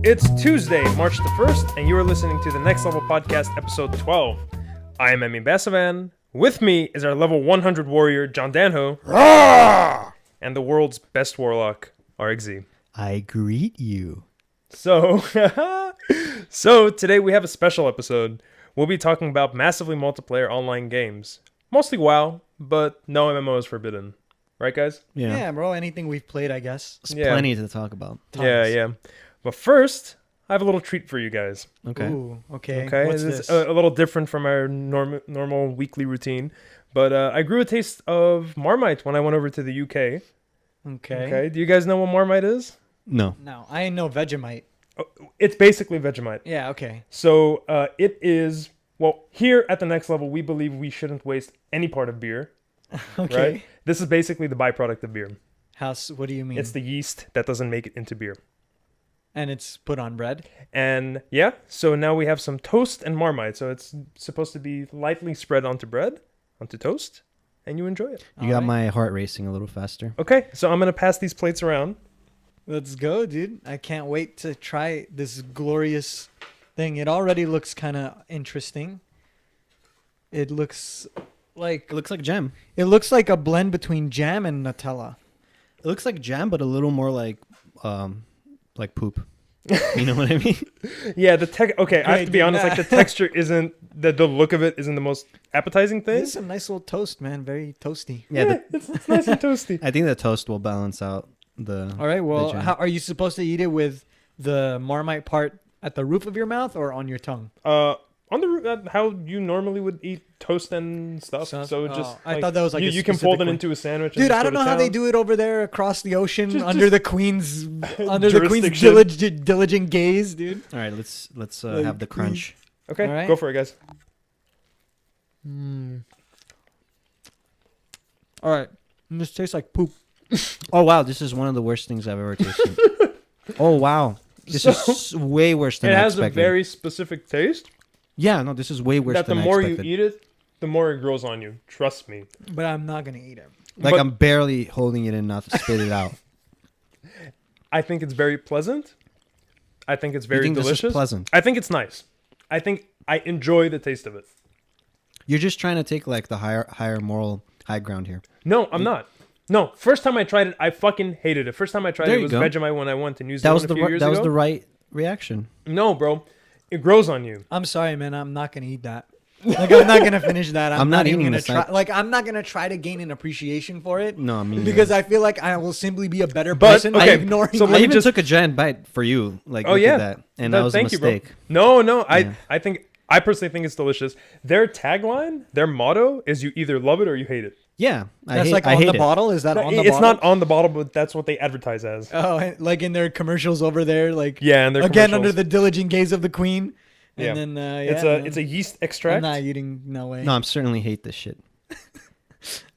It's Tuesday, March the 1st, and you are listening to the Next Level Podcast, episode 12. I am Emmy Basavan. With me is our level 100 warrior, John Danho. And the world's best warlock, RXZ. I greet you. So today we have a special episode. We'll be talking about massively multiplayer online games. Mostly WoW, but no MMO is forbidden. Right, guys? Yeah, bro. Anything we've played, I guess. There's plenty to talk about. Tons. Yeah. But first, I have a little treat for you guys. Okay. Ooh, okay. This What's this? is a little different from our normal weekly routine. But I grew a taste of marmite when I went over to the UK. Okay. Do you guys know what marmite is? No. No, I know Vegemite. It's basically Vegemite. Yeah, okay. So it is, well, here at the Next Level, we believe we shouldn't waste any part of beer. Okay. Right? This is basically the byproduct of beer. What do you mean? It's the yeast that doesn't make it into beer. And it's put on bread? And yeah, so now we have some toast and marmite. So it's supposed to be lightly spread onto bread, onto toast, and you enjoy it. You got my heart racing a little faster. Okay, so I'm going to pass these plates around. Let's go, dude. I can't wait to try this glorious thing. It already looks kind of interesting. It looks It looks like jam. like a blend between jam and Nutella. It looks like jam, but a little more like poop. You know what I mean? Yeah, okay, I have to be dude, honest, like the texture isn't, the look of it isn't the most appetizing thing. This is a nice little toast, man. Very toasty. Yeah, It's nice and toasty. I think the toast will balance out the. All right, well, jam. how are you supposed to eat it, with the marmite part at the roof of your mouth or on your tongue? On the how you normally would eat toast and stuff. So just I thought that was like you can fold it into a sandwich. Dude, and I don't know how they do it over there across the ocean under the Queen's diligent gaze, dude. All right, let's have the crunch. Okay, All right. go for it, guys. All right, this tastes like poop. Oh wow, this is one of the worst things I've ever tasted. Oh wow, this is way worse than I expected. It has a very specific taste. Yeah, no, this is way worse That the than I more you expected. eat it, the more it grows on you. Trust me. But I'm not gonna eat it. Like But- I'm barely holding it in not to spit it out. I think it's very pleasant. I think it's very You think delicious. This is pleasant. I think it's nice. I think I enjoy the taste of it. You're just trying to take like the higher moral high ground here. No, I'm not. No, first time I tried it, I fucking hated it. First time I tried There it you was go. Vegemite when I went to New That Zealand was a the few years that ago. was the right reaction. No, bro. It grows on you. I'm sorry, man. I'm not gonna eat that. Like, I'm not gonna finish that. I'm not even eating gonna this. try. Like, I'm not gonna try to gain an appreciation for it. No, I mean Because I feel like I will simply be a better But, person by okay, ignoring. so it. let I me even just- took a giant bite for you. Like, Oh look yeah, at that, and that was a thank you, bro. mistake. No, Yeah. I personally think it's delicious. Their tagline, their motto is you either love it or you hate it. Yeah, That's like I on hate the it. bottle. Is that on the It's bottle? not on the bottle, but that's what they advertise as. Oh, like in their commercials over there, like Yeah, and their again commercials. under the diligent gaze of the Queen. Yeah. And then It's a yeast extract. I'm not eating. No way. No, I'm certainly hate this shit.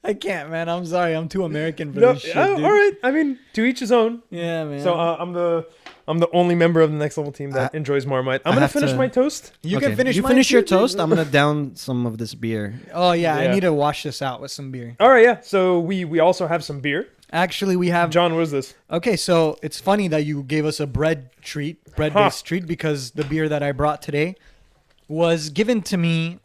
I can't, man. I'm sorry. I'm too American for No, this shit, all dude. right. I mean, to each his own. Yeah, man. So I'm the only member of the Next Level team that enjoys Marmite. I'm I gonna have finish to- my toast. you Okay, can finish. You mine finish your too, dude. toast. I'm gonna down some of this beer. Oh yeah, Yeah. I need to wash this out with some beer. All right, yeah. So we also have some beer. Actually, we have. John, what is this? Okay, so it's funny that you gave us a bread-based treat, because the beer that I brought today was given to me,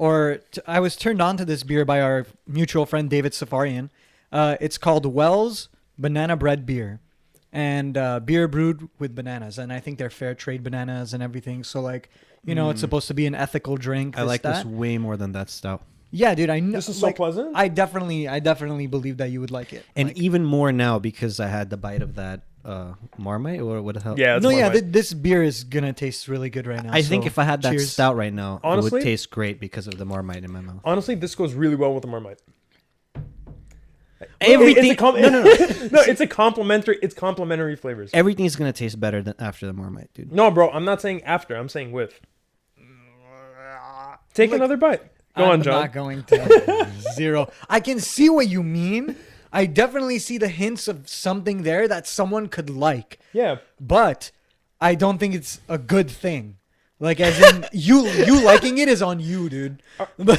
I was turned on to this beer by our mutual friend David Safarian. It's called Wells Banana Bread Beer, and beer brewed with bananas, and I think they're fair trade bananas and everything. So like, it's supposed to be an ethical drink. I like that. this way more than that stout, Yeah, dude, I know. This is so pleasant. I definitely believe that you would like it. and Like- even more now because I had the bite of that Marmite or what the hell. Yeah, it's no, yeah, Marmite. this beer is gonna taste really good right now. I think so if I had that cheers. stout right now, it Honestly? would taste great because of the Marmite in my mouth. Honestly, this goes really well with the Marmite. Everything, no. It's complementary flavors. everything's gonna taste better than after the Marmite, dude. No, bro, I'm not saying after. I'm saying with. Take another bite. Go I'm on, John. not going to. Zero. I can see what you mean. I definitely see the hints of something there that someone could like, Yeah. but I don't think it's a good thing. Like, as in, you liking it is on you, dude.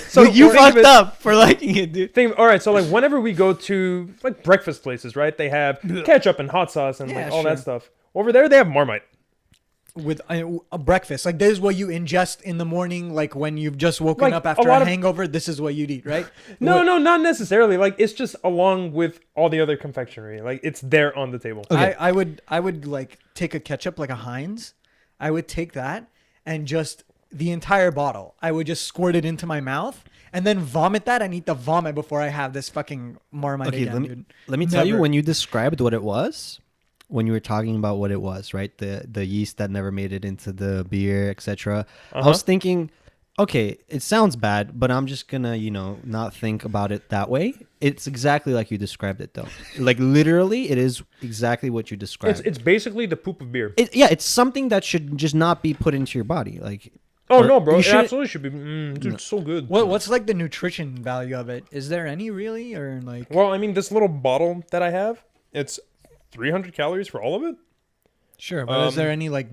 So you think of fucked it- up for liking it, dude. All right, so like whenever we go to like breakfast places, right? They have ketchup and hot sauce and like Yeah, all sure. that stuff. Over there, they have Marmite. with a breakfast. Like this is what you ingest in the morning, like when you've just woken Like, up a after lot a of- hangover. This is what you'd eat, right? No, not necessarily. Like it's just along with all the other confectionery. Like it's there on the table. Okay. I would like take a ketchup like a Heinz. I would take that and just the entire bottle. I would just squirt it into my mouth and then vomit that and eat the vomit before I have this fucking Marmite Okay, again, dude. let me tell you, Never. when you described what it was, when you were talking about what it was, right? The yeast that never made it into the beer, etc. I was thinking, okay, it sounds bad, but I'm just gonna, not think about it that way. It's exactly like you described it, though. Like literally, it is exactly what you described. It's basically the poop of beer. It's something that should just not be put into your body. Like, Oh or no, bro! you It should- absolutely should be. Dude, it's so good. What's like the nutrition value of it? Is there any really, or like? Well, I mean, this little bottle that I have, it's 300 calories for all of it. Sure, but is there any like?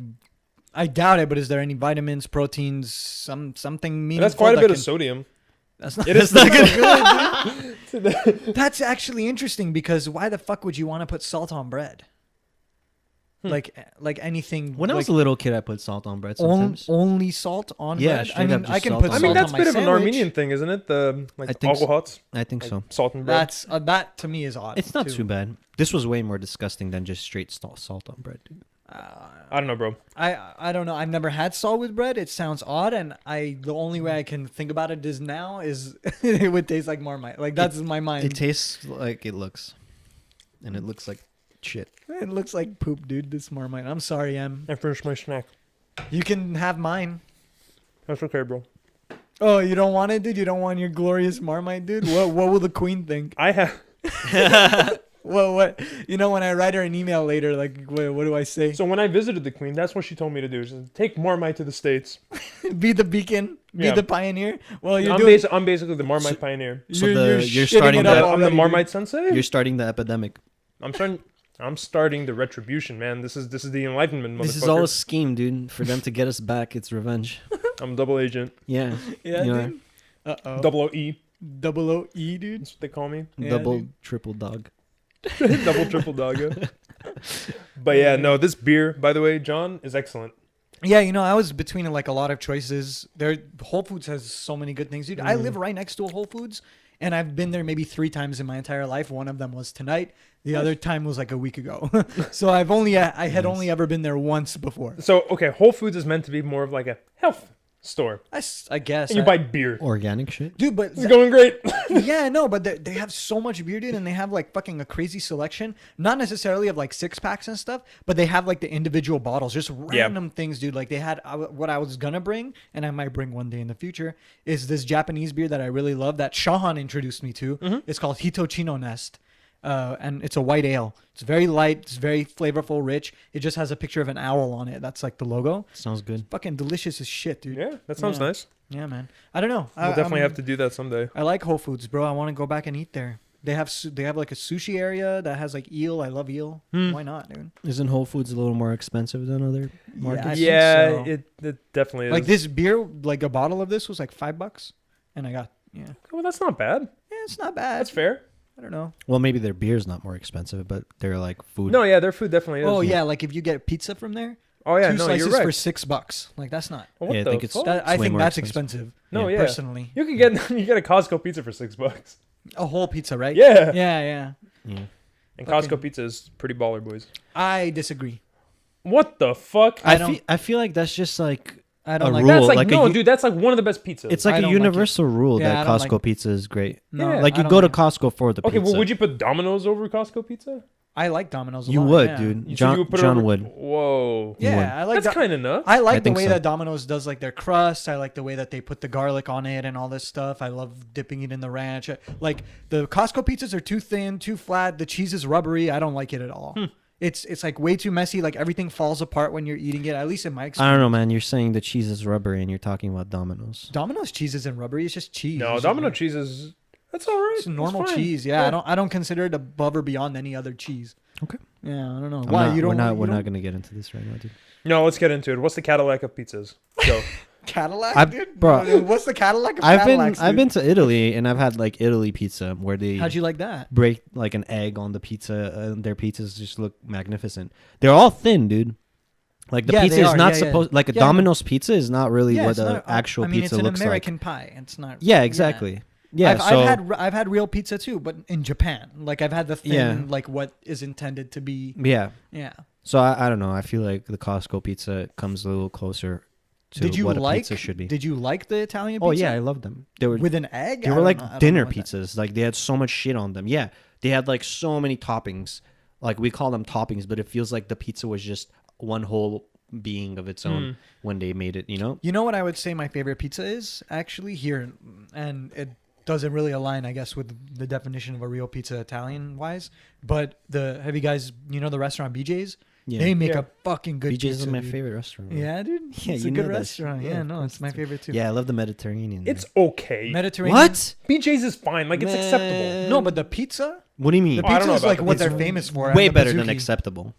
I doubt it, but is there any vitamins, proteins, something meaningful? That's quite a that bit can- of sodium. That's not. It is that's not good. good. That's actually interesting because why the fuck would you want to put salt on bread? Like anything. when I was like, a little kid, I put salt on bread sometimes. only salt on Yeah, bread. straight I mean, up just I can salt put on I salt mean, bread. that's on a my bit of an sandwich. Armenian thing, isn't it? The I like think so. alcohols, I think so. salt and bread. That's that to me is odd. It's not too bad. This was way more disgusting than just straight salt on bread, dude. I don't know, bro. I don't know. I've never had salt with bread. It sounds odd, and the only way I can think about it is now is it would taste like Marmite. Like that's in my mind. It tastes like it looks, and it looks like shit. It looks like poop, dude. This Marmite. I'm sorry, Em. I finished my snack. You can have mine. That's okay, bro. Oh, you don't want it, dude? You don't want your glorious Marmite, dude? What will the queen think? I have. What? You know, when I write her an email later, like, what do I say? So when I visited the Queen, that's what she told me to do. She said, take Marmite to the States. Be the beacon, be Yeah. the pioneer. Well, you're I'm, doing. I'm basically the Marmite pioneer. So you're you're shitting starting it up that- I'm the already, Marmite sensei. You're starting the epidemic. I'm starting the retribution, man. This is the Enlightenment, motherfucker. This is all a scheme, dude, for them to get us back. It's revenge. I'm double agent. Yeah. dude. Yeah, You know, dude. Uh-oh. Double O-E. Double O-E, dude. That's what they call me. Yeah, double, dude. triple dog. Double, triple doggo. But yeah, no, this beer, by the way, John, is excellent. Yeah, you know, I was between like a lot of choices. Whole Foods has so many good things, dude. I live right next to a Whole Foods, and I've been there maybe 3 times in my entire life. One of them was tonight. The other time was like a week ago. So I had only ever been there once before. So, okay, Whole Foods is meant to be more of like a health store. I guess. And you buy beer. Organic shit. Dude, but It's going great. yeah, no, but they have so much beer, dude, and they have like fucking a crazy selection. Not necessarily of like 6-packs and stuff, but they have like the individual bottles, just random things, dude. Like they had what I was gonna bring, and I might bring one day in the future, is this Japanese beer that I really love that Shahan introduced me to. It's called Hitochino Nest. And it's a white ale. It's very light. It's very flavorful, rich. It just has a picture of an owl on it. That's like the logo. Sounds good. Fucking delicious as shit, dude. Yeah, that sounds Yeah. nice. Yeah, man. I don't know. We'll definitely have to do that someday. I like Whole Foods, bro. I want to go back and eat there. They have like a sushi area that has like eel. I love eel. Why not, dude? Isn't Whole Foods a little more expensive than other markets? I think Yeah, so. it definitely is. Like this beer, like a bottle of this was like $5, and I got Well, that's not bad. it's not bad. That's fair. I don't know. Well, maybe their beer's not more expensive, but they're like food. No, yeah, their food definitely is. Oh yeah, like if you get pizza from there, Oh yeah, 2 no, slices you're right. for $6. Like that's not. Oh, what Yeah, I the think it's- fuck? That, I way think more that's expensive. expensive. No, yeah. Personally, You can get you get a Costco pizza for $6. a whole pizza, right? Yeah. Yeah. Yeah. And Fucking- Costco pizza is pretty baller, boys. I disagree. What the fuck? I feel like that's just like I don't a like rule. that. That's like, like a no, u- dude. That's like one of the best pizzas. it's like I a don't like it. universal rule Yeah, I that don't Costco like- pizza is great. No, Yeah. Like I you don't go to like it. Costco for the okay. pizza. Well, would you put Domino's over Costco pizza? I like Domino's. A You lot, would, yeah. dude. You said John, you would put it John over- would. Whoa. You would. Yeah, I like That's kind of nuts. I like I the think way so. that Domino's does like their crust. I like the way that they put the garlic on it and all this stuff. I love dipping it in the ranch. Like the Costco pizzas are too thin, too flat. The cheese is rubbery. I don't like it at all. It's like way too messy. Like everything falls apart when you're eating it. At least in my experience. I don't know, man. You're saying the cheese is rubbery, and you're talking about Domino's. Domino's cheese isn't rubbery. It's just cheese. No, It's Domino just- cheese is that's all right. It's normal fine. cheese. Yeah, I don't consider it above or beyond any other cheese. Okay. Yeah, I don't know. I'm Why not- you don't? We're not. you We're don't- not gonna get into this right now, dude. No, let's get into it. What's the Cadillac of pizzas? Go. Cadillac, I've- dude. bro, What's the Cadillac? Of I've Cadillacs, been dude? to Italy, and I've had like Italy pizza where they How'd you like that? break like an egg on the pizza. Their pizzas just look magnificent. They're all thin, dude. Like the Yeah, pizza they is are. not Yeah, yeah. supposed like a Yeah, Domino's pizza is not really Yeah, what it's the not- actual I mean, pizza it's an looks American like. pie. It's not. Yeah, exactly. Yeah, so I've had real pizza too, but in Japan. Like I've had the thin, Yeah. like what is intended to be. yeah. Yeah. So I don't know. I feel like the Costco pizza comes a little closer to Did you what a like? pizza should be. Did you like the Italian pizza? Oh yeah, I love them. They were with an egg. they I were don't like know- I don't dinner know what that- pizzas. Like they had so much shit on them. Yeah, they had like so many toppings. Like we call them toppings, but it feels like the pizza was just one whole being of its own when they made it. You know? You know what I would say my favorite pizza is actually here, and it doesn't really align, I guess, with the definition of a real pizza Italian wise. But have you guys, the restaurant BJ's? Yeah. They make Yeah. a fucking good BJ's pizza. is my dude. favorite restaurant. bro. Yeah, dude. Yeah, It's you a know good that restaurant. shit. Yeah, Yeah, no, it's my favorite too. Yeah, I love the Mediterranean. It's there. okay. Mediterranean. What? BJ's is fine. Like it's acceptable. No, but the pizza. What do you mean? The Oh, I don't pizza know is about like the what pizza. they're famous for. Way and the better than Pizookie. acceptable.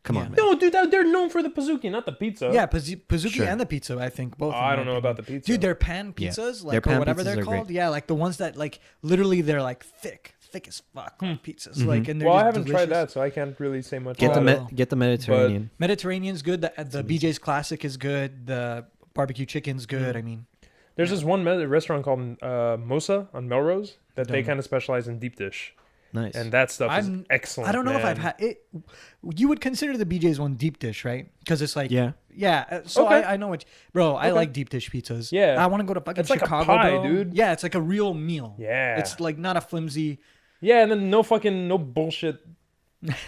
Come Yeah. on, man. No, dude, they're known for the Pizookie, not the pizza. Yeah, Pizookie Sure. and the pizza, I think both. Oh, in I my don't know opinion. about the pizza. Dude, their pan Yeah. pizzas, Their like pan or whatever pizzas they're are great. called. Yeah, like the ones that like literally they're like thick as fuck pizzas. Like, and they're Well, I just haven't tried delicious. that, so I can't really say much Get the about it. get the Mediterranean. Mediterranean's good. The BJ's Classic is good. The barbecue chicken's good. I mean, There's this one restaurant called Mosa on Melrose that they Don't- kind of specialize in deep dish, Nice. and that stuff is I'm- excellent. I don't know if I've man. had it. You would consider the BJ's one deep dish, right? Because it's like Yeah. So Okay. I know what, bro. I Okay. like deep dish pizzas. Yeah. I want to go to fucking It's like a Chicago, pie, bro. dude. Yeah, it's like a real meal. Yeah. It's like not a flimsy. Yeah, and then no bullshit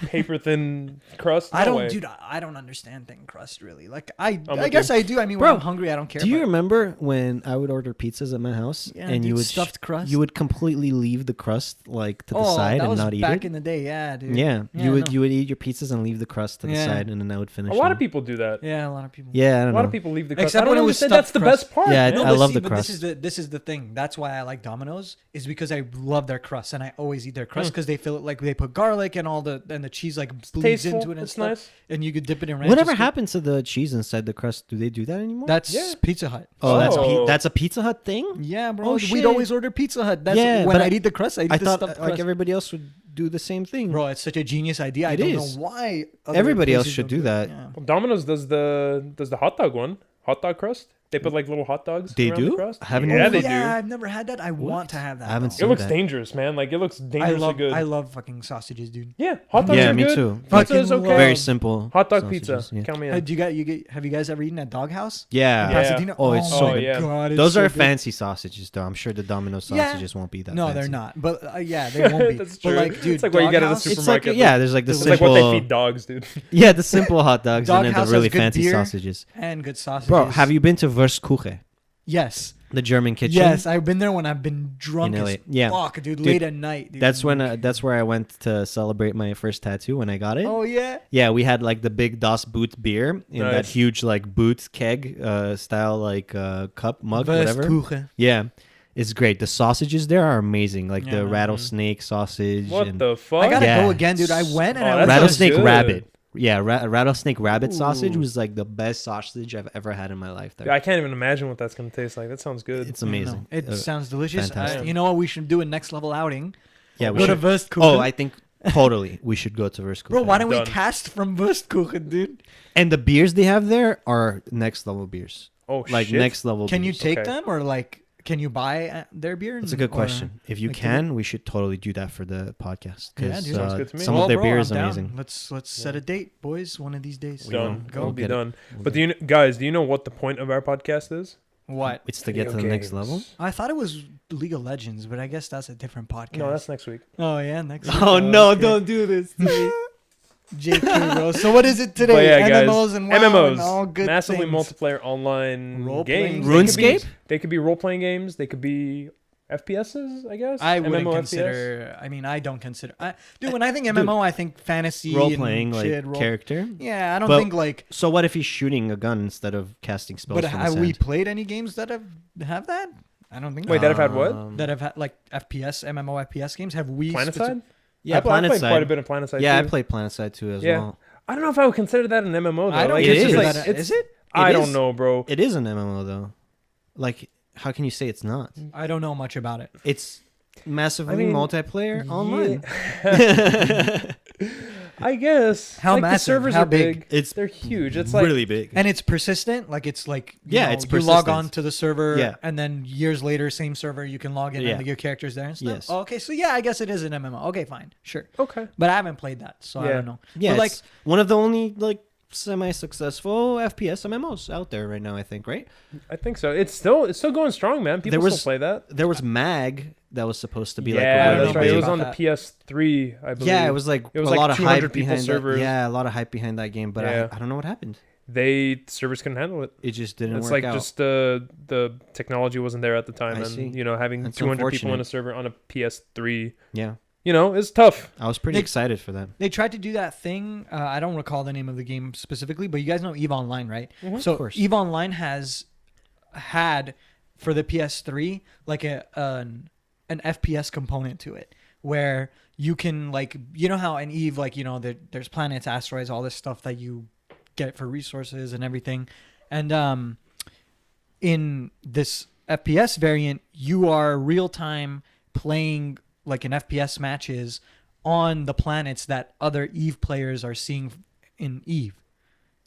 paper thin crust. I No don't, way. dude. I don't understand thin crust really. Like I with guess you. I do. I mean, Bro, when I'm hungry, I don't care. Do you but- remember when I would order pizzas at my house Yeah, and dude, you would stuffed crust? You would completely leave the crust like to the Oh, side that and was not eat back it. in the day. Yeah, dude. Yeah, Yeah, you would no. you would eat your pizzas and leave the crust to the Yeah. side, and then I would finish. A lot them. of people do that. Yeah, a lot of people. Yeah, I A don't lot know. of people leave the crust. Except I don't when it was understand. That's stuffed the crust. best part. Yeah, man. No, I but love see, the but crust. this is the thing. That's why I like Domino's is because I love their crust and I always eat their crust because they fill it like they put garlic and all the cheese like bleeds tasteful. into it and It's stuff. nice. And you could dip it in ranch. Whatever It's good. happened to the cheese inside the crust? Do they do that anymore? That's Yeah. Pizza Hut. oh, Oh. that's a Pizza Hut thing. Yeah, bro. Oh, We'd shit. always order Pizza Hut. That's Yeah, when but I'd eat the crust. I'd eat I the thought stuffed like crust. everybody else would do the same thing. Bro, it's such a genius idea. I It don't is. know why other Everybody else places should don't do that. Yeah. Well, Domino's does the hot dog one. Hot dog crust. They put like little hot dogs. They around do? The crust. I haven't Yeah, even- they Yeah, do. I've never had that. I want to have that. I haven't though. seen It looks that. dangerous, man. Like it looks dangerously good. I love fucking sausages, dude. Yeah, hot dogs Yeah, are me good. too. Pizza is Fucking okay. Very simple. Hot dog sausages, pizza. yeah. Count me Hey, in. have you guys ever eaten at Doghouse? Yeah. Yeah. Pasadena? Oh, it's so my good. God, it's Those so are good. fancy sausages, though. I'm sure the Domino's Yeah. sausages won't be that. No, fancy. they're not. But yeah, they won't be. That's But true. like, dude, It's like what you get at the Doghouse- It's like Supermarket, yeah, there's like the It's simple. like what they feed dogs, dude. Yeah, the simple hot dogs and then Doghouse the really has good fancy beer. sausages. and good sausages. Bro, have you been to Wurstkuche, Yes. the German kitchen? Yes, I've been there when I've been drunk In as LA. Yeah. fuck, dude. Dude, Late at night. Dude. That's when that's where I went to celebrate my first tattoo when I got it. Oh yeah. Yeah, we had like the big Das Boot beer in that Nice. huge like boot keg style like cup mug whatever. Wurstkuchen. Yeah, it's great. The sausages there are amazing, like Yeah, the man. rattlesnake sausage. What and the fuck? I gotta Yeah. go again, dude. I went and Oh, I that was sounds rattlesnake good. rabbit. Yeah, rattlesnake rabbit sausage Ooh. was like the best sausage I've ever had in my life. There, I can't even imagine what that's gonna taste like. That sounds good. it's amazing. It sounds delicious. fantastic. You know what we should do a next level outing? Yeah, we Go to should. Wurstkuchen. Oh, I think totally we should go to Wurstkuchen. Bro, why don't we Done. cast from Wurstkuchen, dude? And the beers they have there are next level beers. Oh Like shit. next level. Can you beers. take Okay. them or like can you buy their beer? That's a good question. If you like, can, we should totally do that for the podcast. Yeah, 'cause, dude. Sounds good to me. Some Well, of their bro, beer I'm is down. amazing. Let's set a date, boys. One of these days. We will. Done. Go. We'll be get it. done. We'll But get do you guys? Do you know what the point of our podcast is? What? It's to get to the Video next games. level. I thought it was League of Legends, but I guess that's a different podcast. No, that's next week. Oh yeah, next. Oh no! okay. Don't do this. JK, bro. So what is it today? But yeah, guys, MMOs and WoW MMOs, and all good massively things. multiplayer online Role-playing games. games. They could be- RuneScape? They could be role playing games. They could be FPSs, I guess. I wouldn't MMO, consider. I mean, I don't consider. Dude, when I think MMO, I think fantasy Role and playing like shit, character. Yeah, I don't But- think like. So what if he's shooting a gun instead of casting spells? But from the have we sand? played any games that have that? I don't think. Wait, so. that have had what? That have had like FPS, MMO FPS games. Have we? PlanetSide? Yeah, I played quite a PlanetSide. bit of PlanetSide. Yeah, I too. played PlanetSide too as Yeah. well. I don't know if I would consider that an MMO though. I don't like, It it's just consider is. like, that. it's, Is it? I It don't is. know, bro. It is an MMO though. Like, how can you say it's not? I don't know much about it. It's massively I mean, multiplayer online. I guess. How like, massive? The servers How are big. big? It's They're huge. It's like really big. And it's persistent. Like it's like It's you log persistent. on to the server, Yeah. and then years later, same server, you can log in Yeah. and your character's there and stuff. Yes. Oh, okay, so yeah, I guess it is an MMO. Okay, fine, sure. okay. But I haven't played that, so I Yeah. don't know. Yeah, but like it's one of the only like semi-successful FPS MMOs out there right now. I think, right? I think so. It's still going strong, man. People still play that. There was Mag that was supposed to be like Yeah, I don't that's know right. It much was about on the that. PS3, I believe. Yeah, it was like It was a like lot of 200 hype people behind servers. that. Yeah, a lot of hype behind that game, but Yeah. I don't know what happened. Servers couldn't handle it. It just didn't It's work like out. just the technology wasn't there at the time, I and see. having That's 200 people in unfortunate. a server on a PS3, Yeah, it's tough. I was pretty They- excited for that. they tried to do that thing. I don't recall the name of the game specifically, but you guys know EVE Online, right? Mhm. So Of course. EVE Online had for the PS3 like an FPS component to it, where you can like how in EVE like there's planets, asteroids, all this stuff that you get for resources and everything, and in this FPS variant, you are real time playing like an FPS matches on the planets that other EVE players are seeing in EVE.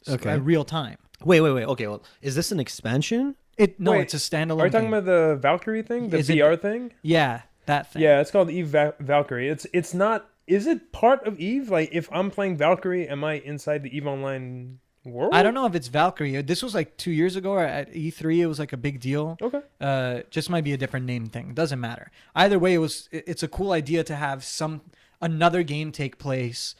Okay. At real time. Wait. Okay, well, is this an expansion? It's Wait, a standalone. Are you talking game. about the Valkyrie thing, the Is it- VR thing? Yeah, that thing. Yeah, it's called Eve Valkyrie. It's not. Is it part of Eve? Like, if I'm playing Valkyrie, am I inside the Eve Online world? I don't know if it's Valkyrie. This was like 2 years ago or at E3. It was like a big deal. Okay. Just might be a different name thing. Doesn't matter. Either way, it's a cool idea to have another game take place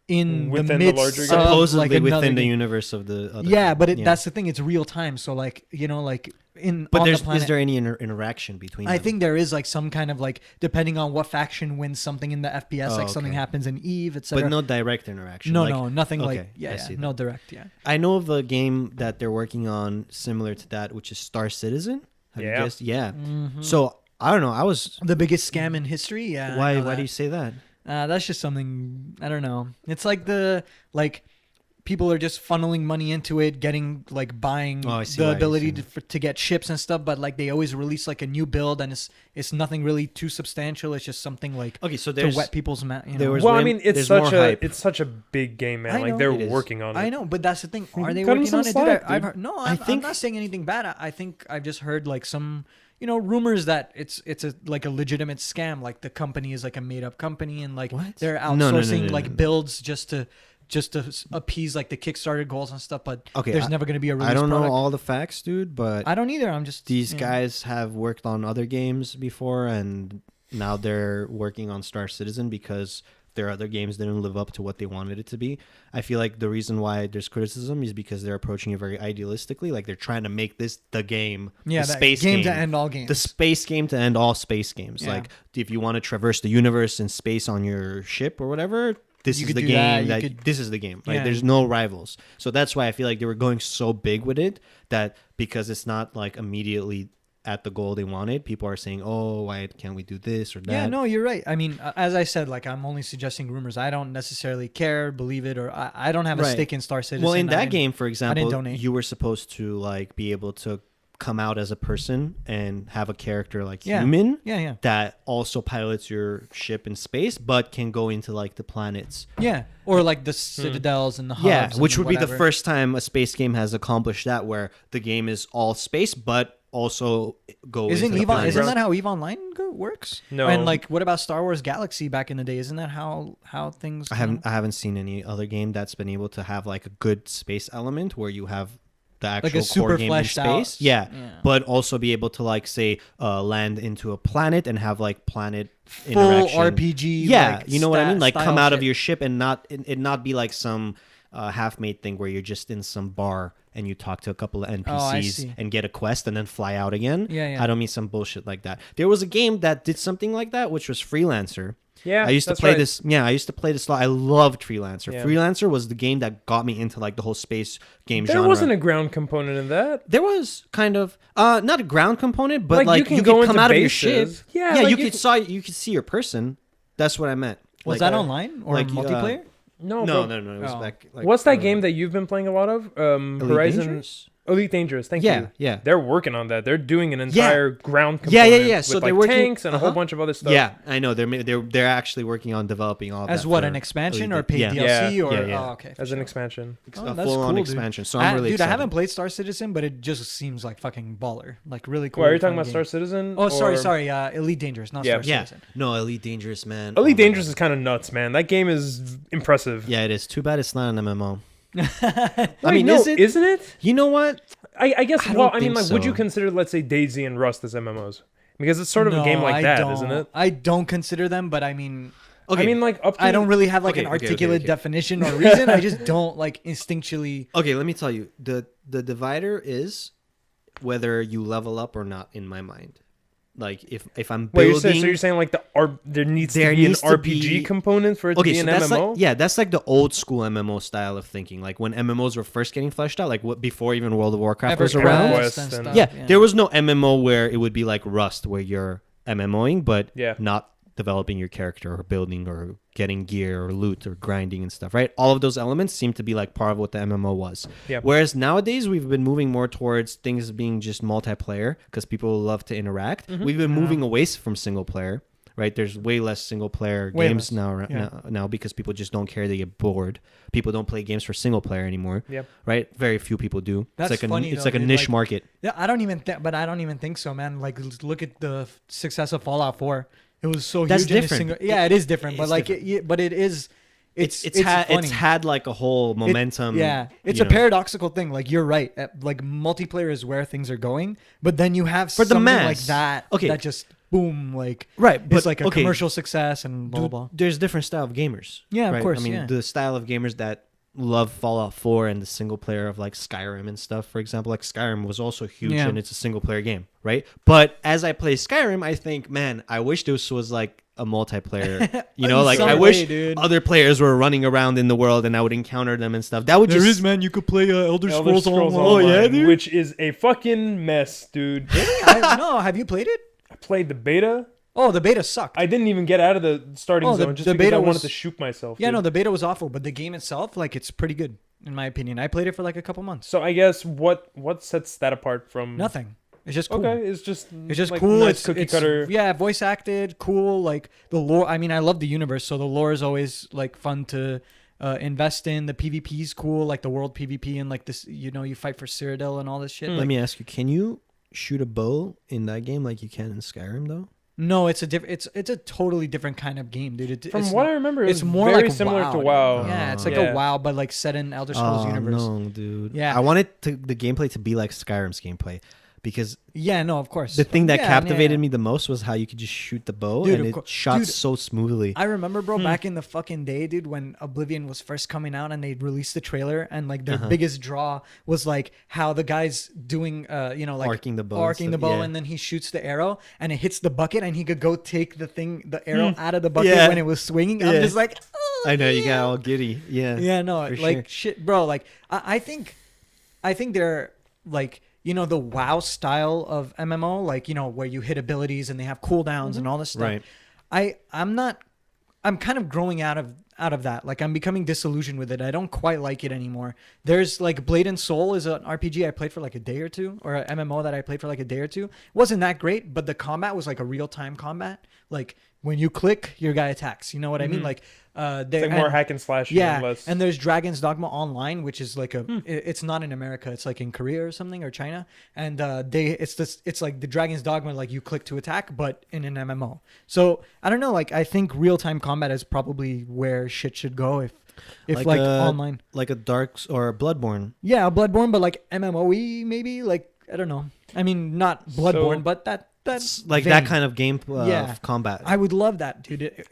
in Within the the midst larger of, game? Supposedly like, another within the game. universe of the other. Yeah, but yeah. that's the thing. It's real time. So like like in But on there's the planet, is there any interaction between? I them? think there is like some kind of like depending on what faction wins something in the FPS, Oh, like something okay. happens in Eve, etc. but no direct interaction. no, like, no, nothing okay, like I see no that. direct, yeah. I know of a game that they're working on similar to that, which is Star Citizen. Have you Yeah. guessed? Yeah. Mhm. So I don't know. I was. The biggest scam in history, yeah. I Why? know Why that. do you say that? That's just something I don't know. It's like people are just funneling money into it, getting like buying Oh, I see the why you're ability saying to get ships and stuff. But like they always release like a new build, and it's nothing really too substantial. It's just something like Okay, so to there's. wet people's there was Well, I way- mean, it's there's more hype. it's such a big game, man. I Like know. they're It is. working on it. I know, but that's the thing. Are they Cut 'em working some on it? slack, I've dude. heard, no, I I'm think- not saying anything bad. I think I've just heard like some rumors that it's like a legitimate scam. Like the company is like a made up company, and like What? they're No, no, no, outsourcing no, like no. builds just to appease like the Kickstarter goals and stuff. But Okay, there's never going to be a release I don't product. know all the facts, dude, but I don't either. I'm just these yeah. guys have worked on other games before, and now they're working on Star Citizen because their other games didn't live up to what they wanted it to be. I feel like the reason why there's criticism is because they're approaching it very idealistically. Like they're trying to make this the game, Yeah, the that space game game, to end all games. the space game to end all space games. Yeah. Like if you want to traverse the universe in space on your ship or whatever, this You is could the do game that. this is the game. Like Yeah. there's no rivals. So that's why I feel like they were going so big with it that because it's not like immediately at the goal they wanted, people are saying, "Oh, why can't we do this or that?" Yeah, no, you're right. I mean, as I said, like I'm only suggesting rumors. I don't necessarily care, believe it, or I don't have a Right. stake in Star Citizen. Well, in I that didn't- game, for example, donate. you were supposed to like be able to come out as a person and have a character like Yeah. human Yeah, that also pilots your ship in space, but can go into like the planets. yeah, or like the citadels and the hubs. Yeah, which and would be the whatever. first time a space game has accomplished that, where the game is all space, but also go Isn't into the Eve? planets. Isn't that how Eve Online works? No. And like, what about Star Wars Galaxy back in the day? Isn't that how things? I haven't seen any other game that's been able to have like a good space element where you have the actual Like a core super game in fleshed out- space. Yeah. Yeah. But also be able to like say land into a planet and have like planet full interaction. RPG. Yeah, like, you know what I mean? Like come style out of shit. your ship and it not be like some half-made thing where you're just in some bar and you talk to a couple of NPCs see. and get a quest and then fly out again. Yeah, yeah. I don't mean some bullshit like that. There was a game that did something like that, which was Freelancer. Yeah, I used to that's play right. this. Yeah, I used to play this a lot. I loved Freelancer. Yeah. Freelancer was the game that got me into like the whole space game There genre. wasn't a ground component in that. There was kind of not a ground component, but Like, like you can you go could come into out of your ship. bases. Yeah, yeah, like, you you could see your person. That's what I meant. Was Like, that online or like, multiplayer? No, No, bro. no, no. It was Oh. back. Like, What's that game that you've been playing a lot of? Elite Horizon. Dangerous? Elite Dangerous. Thank Yeah, you. yeah. They're working on that. They're doing an entire ground Yeah, component yeah. with So like they're working- tanks and a whole bunch of other stuff. Yeah, I know. They're actually working on developing all of As that what, for an expansion or Elite paid Dan- DLC Yeah. or Yeah, yeah. Oh, okay. for As an sure. expansion. Oh, a that's full-on cool, expansion. So I'm really dude, I excited. haven't played Star Citizen, but it just seems like fucking baller. Like really cool. Wait, are you talking fun about game. Star Citizen? Oh, sorry, or- sorry. Elite Dangerous, not Yeah. Star Yeah, Citizen. no, Elite Dangerous, man. Elite Oh my Dangerous God. is kind of nuts, man. That game is impressive. Yeah, it is. Too bad it's not an MMO. Wait, I mean, no, is it? isn't it? You know what? I guess. I Well, don't I mean, think like, would you so. consider, let's say, Daisy and Rust as MMOs? Because it's sort of a game like I that, don't. isn't it? I don't consider them, but I mean, Okay. I mean, like, up to I don't really have like Okay, an okay, articulate okay. definition or reason. I just don't like instinctually. Okay, let me tell you. The divider is whether you level up or not in my mind. Like if I'm Wait, building so you're saying like there needs There to be an needs to RPG be- component for it to be an that's MMO? like that's like the old school MMO style of thinking. Like when MMOs were first getting fleshed out, like before even World of Warcraft was EverQuest around. Quest and and- stuff. Yeah, there was no MMO where it would be like Rust, where you're MMOing, but Yeah. not developing your character or building or getting gear or loot or grinding and stuff, right? All of those elements seem to be like part of what the MMO was. Yeah. Whereas nowadays we've been moving more towards things being just multiplayer because people love to interact. Mm-hmm. We've been moving away from single player, right? There's way less single player Way games less. now because people just don't care. They get bored. People don't play games for single player anymore. Yep. Right? Very few people do. That's it's like funny, it's though, like a dude. niche Like, market. Yeah, I don't even think so, man. Like, look at the success of Fallout 4. It was so That's huge. in a different. single- yeah, it is different, but It's like, different. but it is. It's It's funny. had like a whole momentum. Yeah, it's you a know. paradoxical thing. Like you're right. Like multiplayer is where things are going, but then you have For the something mass. like that. Okay. That just boom, like Right, it's but like a okay, commercial success and blah dude, blah. there's different style of gamers. Yeah, of right? course, I mean, yeah. the style of gamers that love Fallout 4 and the single player of like Skyrim and stuff, for example, like Skyrim was also huge Yeah. and it's a single player game, right? But as I play Skyrim, I think, man, I wish this was like a multiplayer. You know, In like some I way, wish dude. other players were running around in the world and I would encounter them and stuff. That would just man. You could play Elder Elder Scrolls Oh, yeah, Online, dude? which is a fucking mess, dude. No, have you played it? I played the beta. Oh, the beta sucked. I didn't even get out of the starting Oh, the- zone just the because beta I wanted was- to shoot myself. yeah, dude. no, the beta was awful, but the game itself, like, it's pretty good in my opinion. I played it for like a couple months. So I guess what sets that apart from Nothing. It's just cool. Okay, it's just It's like, cool. Nice It's cookie it's, cutter. Yeah, voice acted, cool. Like the lore. I mean, I love the universe, so the lore is always like fun to invest in. The PvP is cool, like the world PvP and like this. You know, you fight for Cyrodiil and all this shit. Hmm. Like, Let me ask you, can you shoot a bow in that game like you can in Skyrim though? no, it's a different. It's a totally different kind of game, dude. From it's what not- I remember, it's it's more very like similar to dude. WoW. Yeah, it's like Yeah. a WoW, but like set in Elder Scrolls universe. No, dude. Yeah. I wanted the gameplay to be like Skyrim's gameplay because Yeah, no, of course. the thing that Yeah, captivated yeah. me the most was how you could just shoot the bow Dude, and of it cour- shot dude, so smoothly. I remember, Hmm. bro, back in the fucking day, dude, when Oblivion was first coming out and they released the trailer, and like their Uh-huh. biggest draw was like how the guy's doing, like Arcing the bow and arcing the stuff, bow, yeah. and then he shoots the arrow and it hits the bucket, and he could go take the arrow out of the bucket Yeah. when it was swinging. I'm Yeah. just like, oh, I know you yeah. got all giddy. Yeah. Yeah, no, for like sure. shit, bro. Like I think they're like, you know, the WoW style of MMO, like, you know, where you hit abilities and they have cooldowns and all this stuff. Right. I'm kind of growing out of that. Like I'm becoming disillusioned with it. I don't quite like it anymore. There's like Blade and Soul is an RPG I played for like a day or two, or an MMO that I played for like a day or two. It wasn't that great, but the combat was like a real-time combat. Like when you click, your guy attacks. You know what I mean? Like It's like more hack and slash. yeah, and less. and there's Dragon's Dogma Online, which is like it's not in America. It's like in Korea or something, or China. And it's like the Dragon's Dogma, like you click to attack, but in an MMO. So I don't know. Like I think real time combat is probably where shit should go if like online. like a Darks or a Bloodborne. Yeah, Bloodborne, but like MMOE maybe. Like I don't know. I mean, not Bloodborne, but that's Like vein. that kind of game Yeah. of combat. I would love that, dude.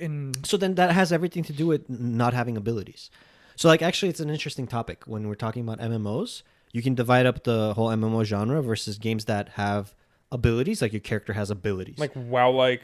So then that has everything to do with not having abilities. So like actually it's an interesting topic when we're talking about MMOs. You can divide up the whole MMO genre versus games that have abilities, like your character has abilities. like WoW, like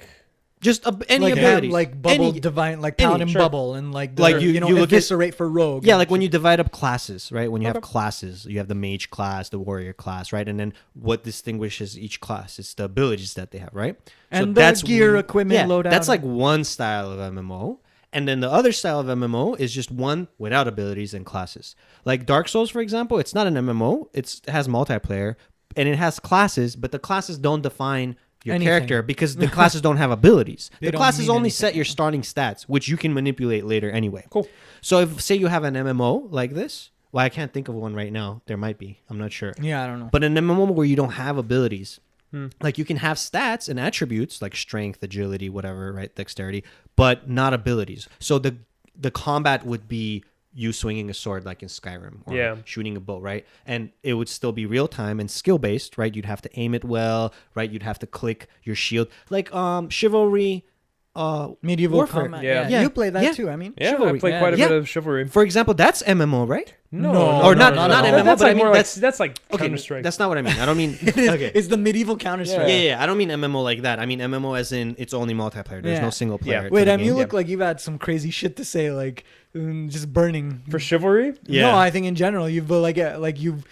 just any like abilities. like bubble Any- divine, like any, Paladin sure. bubble, and like the, Like you know, you look at- eviscerate for rogue. Yeah, and like when shit. you divide up classes, right? When you have Okay. classes, you have the mage class, the warrior class, right? And then what distinguishes each class is the abilities that they have, right? And the gear, equipment, loadout. That's like one style of MMO. And then the other style of MMO is just one without abilities and classes. Like Dark Souls, for example, it's not an MMO. It has multiplayer and it has classes, but the classes don't define your Anything. character because the classes don't have abilities. They The don't classes mean only set anything. your starting stats, which you can manipulate later anyway. Cool. So if, say you have an MMO like this, well, I can't think of one right now. There might be. I'm not sure. Yeah, I don't know. But an MMO where you don't have abilities, like you can have stats and attributes like strength, agility, whatever, right, dexterity, but not abilities. So the combat would be you swinging a sword like in Skyrim or shooting a bow, right? And it would still be real time and skill based, right? You'd have to aim it well, right? You'd have to click your shield, like Chivalry. Medieval Warfare. combat. Yeah. Yeah. Yeah. You play that Yeah. too. I mean, Yeah, Chivalry. I played quite a Yeah. bit of Chivalry. For example, that's MMO, right? No, Or not MMO, That's but I like mean, more that's- like Okay, Counter-Strike. that's not what I mean. I don't mean. Okay. it's the medieval Counter Strike. Yeah. I don't mean MMO like that. I mean MMO as in it's only multiplayer. There's Yeah. no single player. Yeah. to Wait, the I mean, you game. look like you've had some crazy shit to say, like just burning. For Chivalry? Yeah. No, I think in general you've you've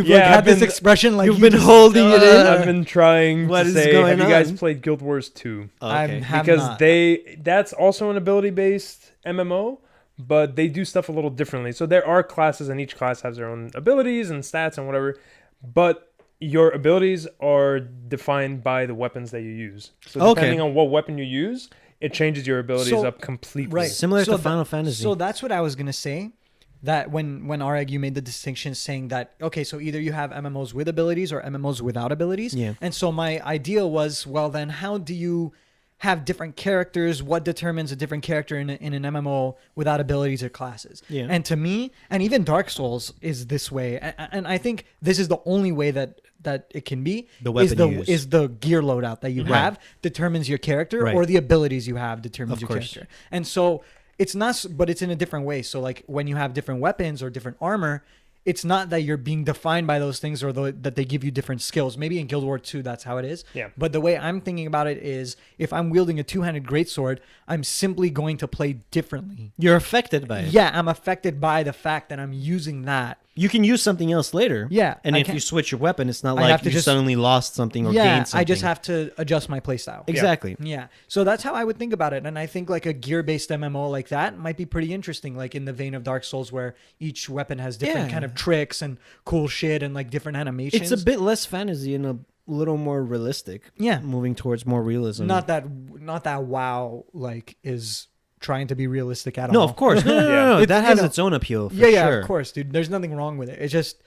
Yeah, like had I've this been- expression like you've you been just- holding it in. I've been trying What to is say, going have you guys on? played Guild Wars 2? I Okay. have Because not. that's also an ability-based MMO, but they do stuff a little differently. So there are classes, and each class has their own abilities and stats and whatever, but your abilities are defined by the weapons that you use. So Okay. depending on what weapon you use, it changes your abilities So- up completely. right. Similar So to Final Fantasy. So that's what I was gonna say. That when Areg, you made the distinction saying that, okay, so either you have MMOs with abilities or MMOs without abilities. Yeah. And so my idea was, well, then how do you have different characters? What determines a different character in an MMO without abilities or classes? Yeah. And to me, and even Dark Souls is this way. And I think this is the only way that it can be. The weapon you use. is the gear loadout that you Right. have determines your character, Right. or the abilities you have determines Of your course. character. And so it's not, but it's in a different way. So like when you have different weapons or different armor, it's not that you're being defined by those things or that they give you different skills. Maybe in Guild Wars 2, that's how it is. Yeah. But the way I'm thinking about it is, if I'm wielding a two-handed greatsword, I'm simply going to play differently. You're affected by it. Yeah, I'm affected by the fact that I'm using that. You can use something else later. Yeah, And I if can- you switch your weapon, it's not I like have to you just- suddenly lost something or Yeah, gained something. I just have to adjust my playstyle. Exactly. Yeah. So that's how I would think about it. And I think like a gear-based MMO like that might be pretty interesting, like in the vein of Dark Souls, where each weapon has different Yeah. kind of tricks and cool shit and like different animations. It's a bit less fantasy and a little more realistic. Yeah. Moving towards more realism. not that WoW like is trying to be realistic at all. No, of course. No, no. It's, That you has know- its own appeal for Yeah, sure. of course, dude. There's nothing wrong with it. It's just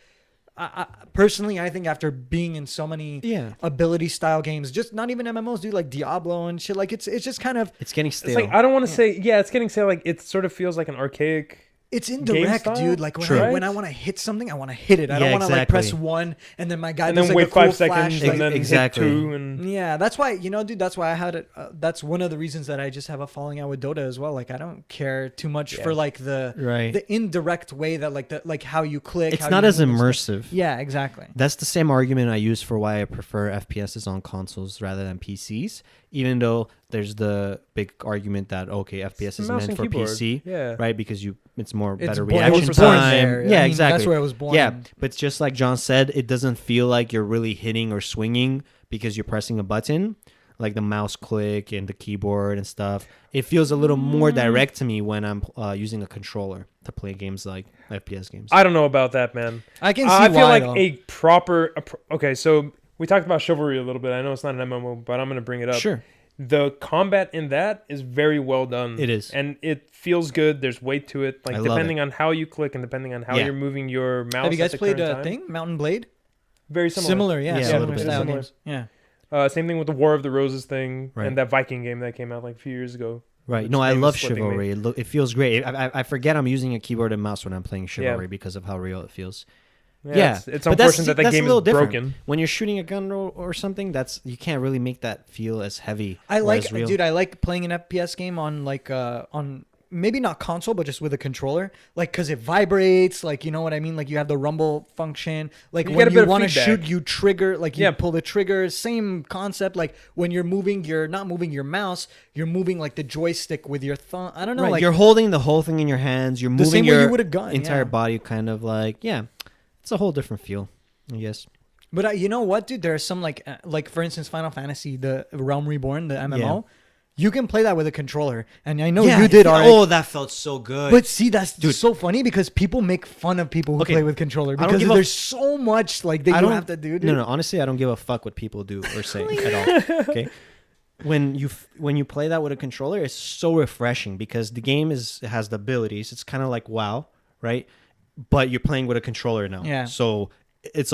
personally, I think after being in so many Yeah. ability style games, just not even MMOs, dude, like Diablo and shit, like it's just kind of It's getting It's stale. like, I don't want to say, it's getting stale. Like, it sort of feels like an archaic. it's indirect, style? dude. Like when True. when I want to hit something, I want to hit it. I Yeah, don't want to like press exactly. one and then my guy And does then like wait a cool 5 seconds flash, and then Exactly. hit 2. And yeah, that's why, dude, that's why I had it. That's one of the reasons that I just have a falling out with Dota as well. Like I don't care too much Yeah. for like the Right. indirect way that like how you click. It's how not you as move and stuff. immersive. Yeah, exactly. That's the same argument I use for why I prefer FPSs on consoles rather than PCs, even though there's the big argument that, okay, FPS is mouse meant and for keyboard. PC, Yeah. right? Because it's more It's better born- reaction it was born time. there. Yeah, I mean, exactly. That's where I was born. Yeah, but just like John said, it doesn't feel like you're really hitting or swinging because you're pressing a button, like the mouse click and the keyboard and stuff. It feels a little more direct to me when I'm using a controller to play games like FPS games. I don't know about that, man. I can see I feel why, like though. a proper. Okay, so we talked about Chivalry a little bit. I know it's not an MMO, but I'm going to bring it up. Sure. The combat in that is very well done. It is. And it feels good. There's weight to it. Like, I love depending on how you click and depending on how Yeah. you're moving your mouse. Have you at guys the played current a time. thing, Mountain Blade? Very similar. Yeah, Yeah, a similar little bit. style Similar. games. Yeah. Same thing with the War of the Roses thing Right. and that Viking game that came out like a few years ago. Right. Which No, I name is love slipping me. Chivalry. It feels great. I forget I'm using a keyboard and mouse when I'm playing Chivalry because of how real it feels. Yeah, It's but unfortunate that that's game a little is different. broken. When you're shooting a gun or something, you can't really make that feel as heavy. I or like, as real. dude. I like playing an FPS game on like on maybe not console, but just with a controller, like because it vibrates. Like, you know what I mean? Like you have the rumble function. Like You get when a bit you of want to feedback. shoot, you trigger. Like you Yeah. pull the trigger. Same concept. Like when you're moving, you're not moving your mouse. You're moving like the joystick with your thumb. I don't know. Right, Like you're holding the whole thing in your hands. You're The moving same way you your would a gun, entire yeah. body, kind of like it's a whole different feel. I guess. But you know what, dude? There are some like for instance, Final Fantasy, the Realm Reborn, the MMO. You can play that with a controller, and I know Yeah, you did. All right. Oh, that felt so good. But see, that's Dude. so funny because people make fun of people who Okay. play with controller I don't because give a there's so much like that I you don't have to do. Dude. No, honestly, I don't give a fuck what people do or say at all. Okay. When you play that with a controller, it's so refreshing because the game has the abilities. It's kind of like WoW, right? But you're playing with a controller now. Yeah. So it's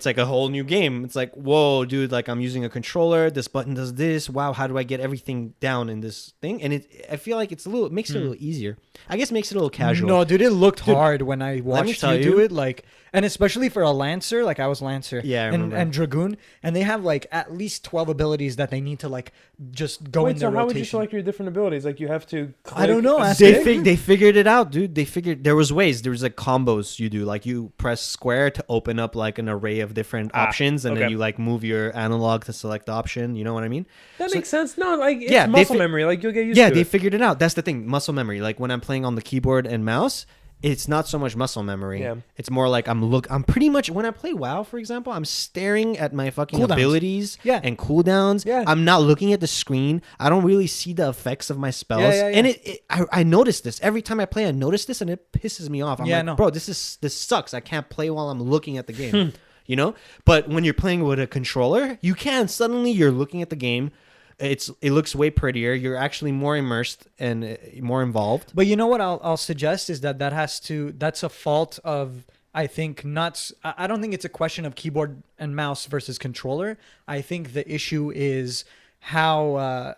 like a whole new game. It's like, whoa, dude, like I'm using a controller. This button does this. Wow, how do I get everything down in this thing? And I feel like it makes it a little easier. I guess it makes it a little casual. No, dude, it looked hard when I me watched tell you do you. it. Like, and especially for a Lancer, like I was Lancer, Yeah, I remember. and Dragoon, and they have like at least 12 abilities that they need to like just go in Wait, their so how would you rotation. select your different abilities? Like you have to. I don't know. click a Ask stick? Dave. They figured it out, dude. They figured there was ways. There was like combos you do. Like you press square to open up like an array of different options, and then okay. you like move your analog to select the option. You know what I mean? That So- makes sense. No, like it's Yeah, they muscle fi- memory. Like you'll get used Yeah, to they it. figured it out. That's the thing. Muscle memory. Like when I'm playing on the keyboard and mouse, it's not so much muscle memory. Yeah. It's more like I'm pretty much when I play WoW, for example, I'm staring at my fucking Cooldowns. abilities Yeah. and cooldowns. Yeah. I'm not looking at the screen. I don't really see the effects of my spells. Yeah. And I notice this every time I play. I notice this and it pisses me off. I'm Yeah, like, no. bro, this sucks. I can't play while I'm looking at the game. You know? But when you're playing with a controller, you can. Suddenly you're looking at the game. It looks way prettier. You're actually more immersed and more involved. But you know what I'll suggest is that's a fault of, I think, I don't think it's a question of keyboard and mouse versus controller. I think the issue is how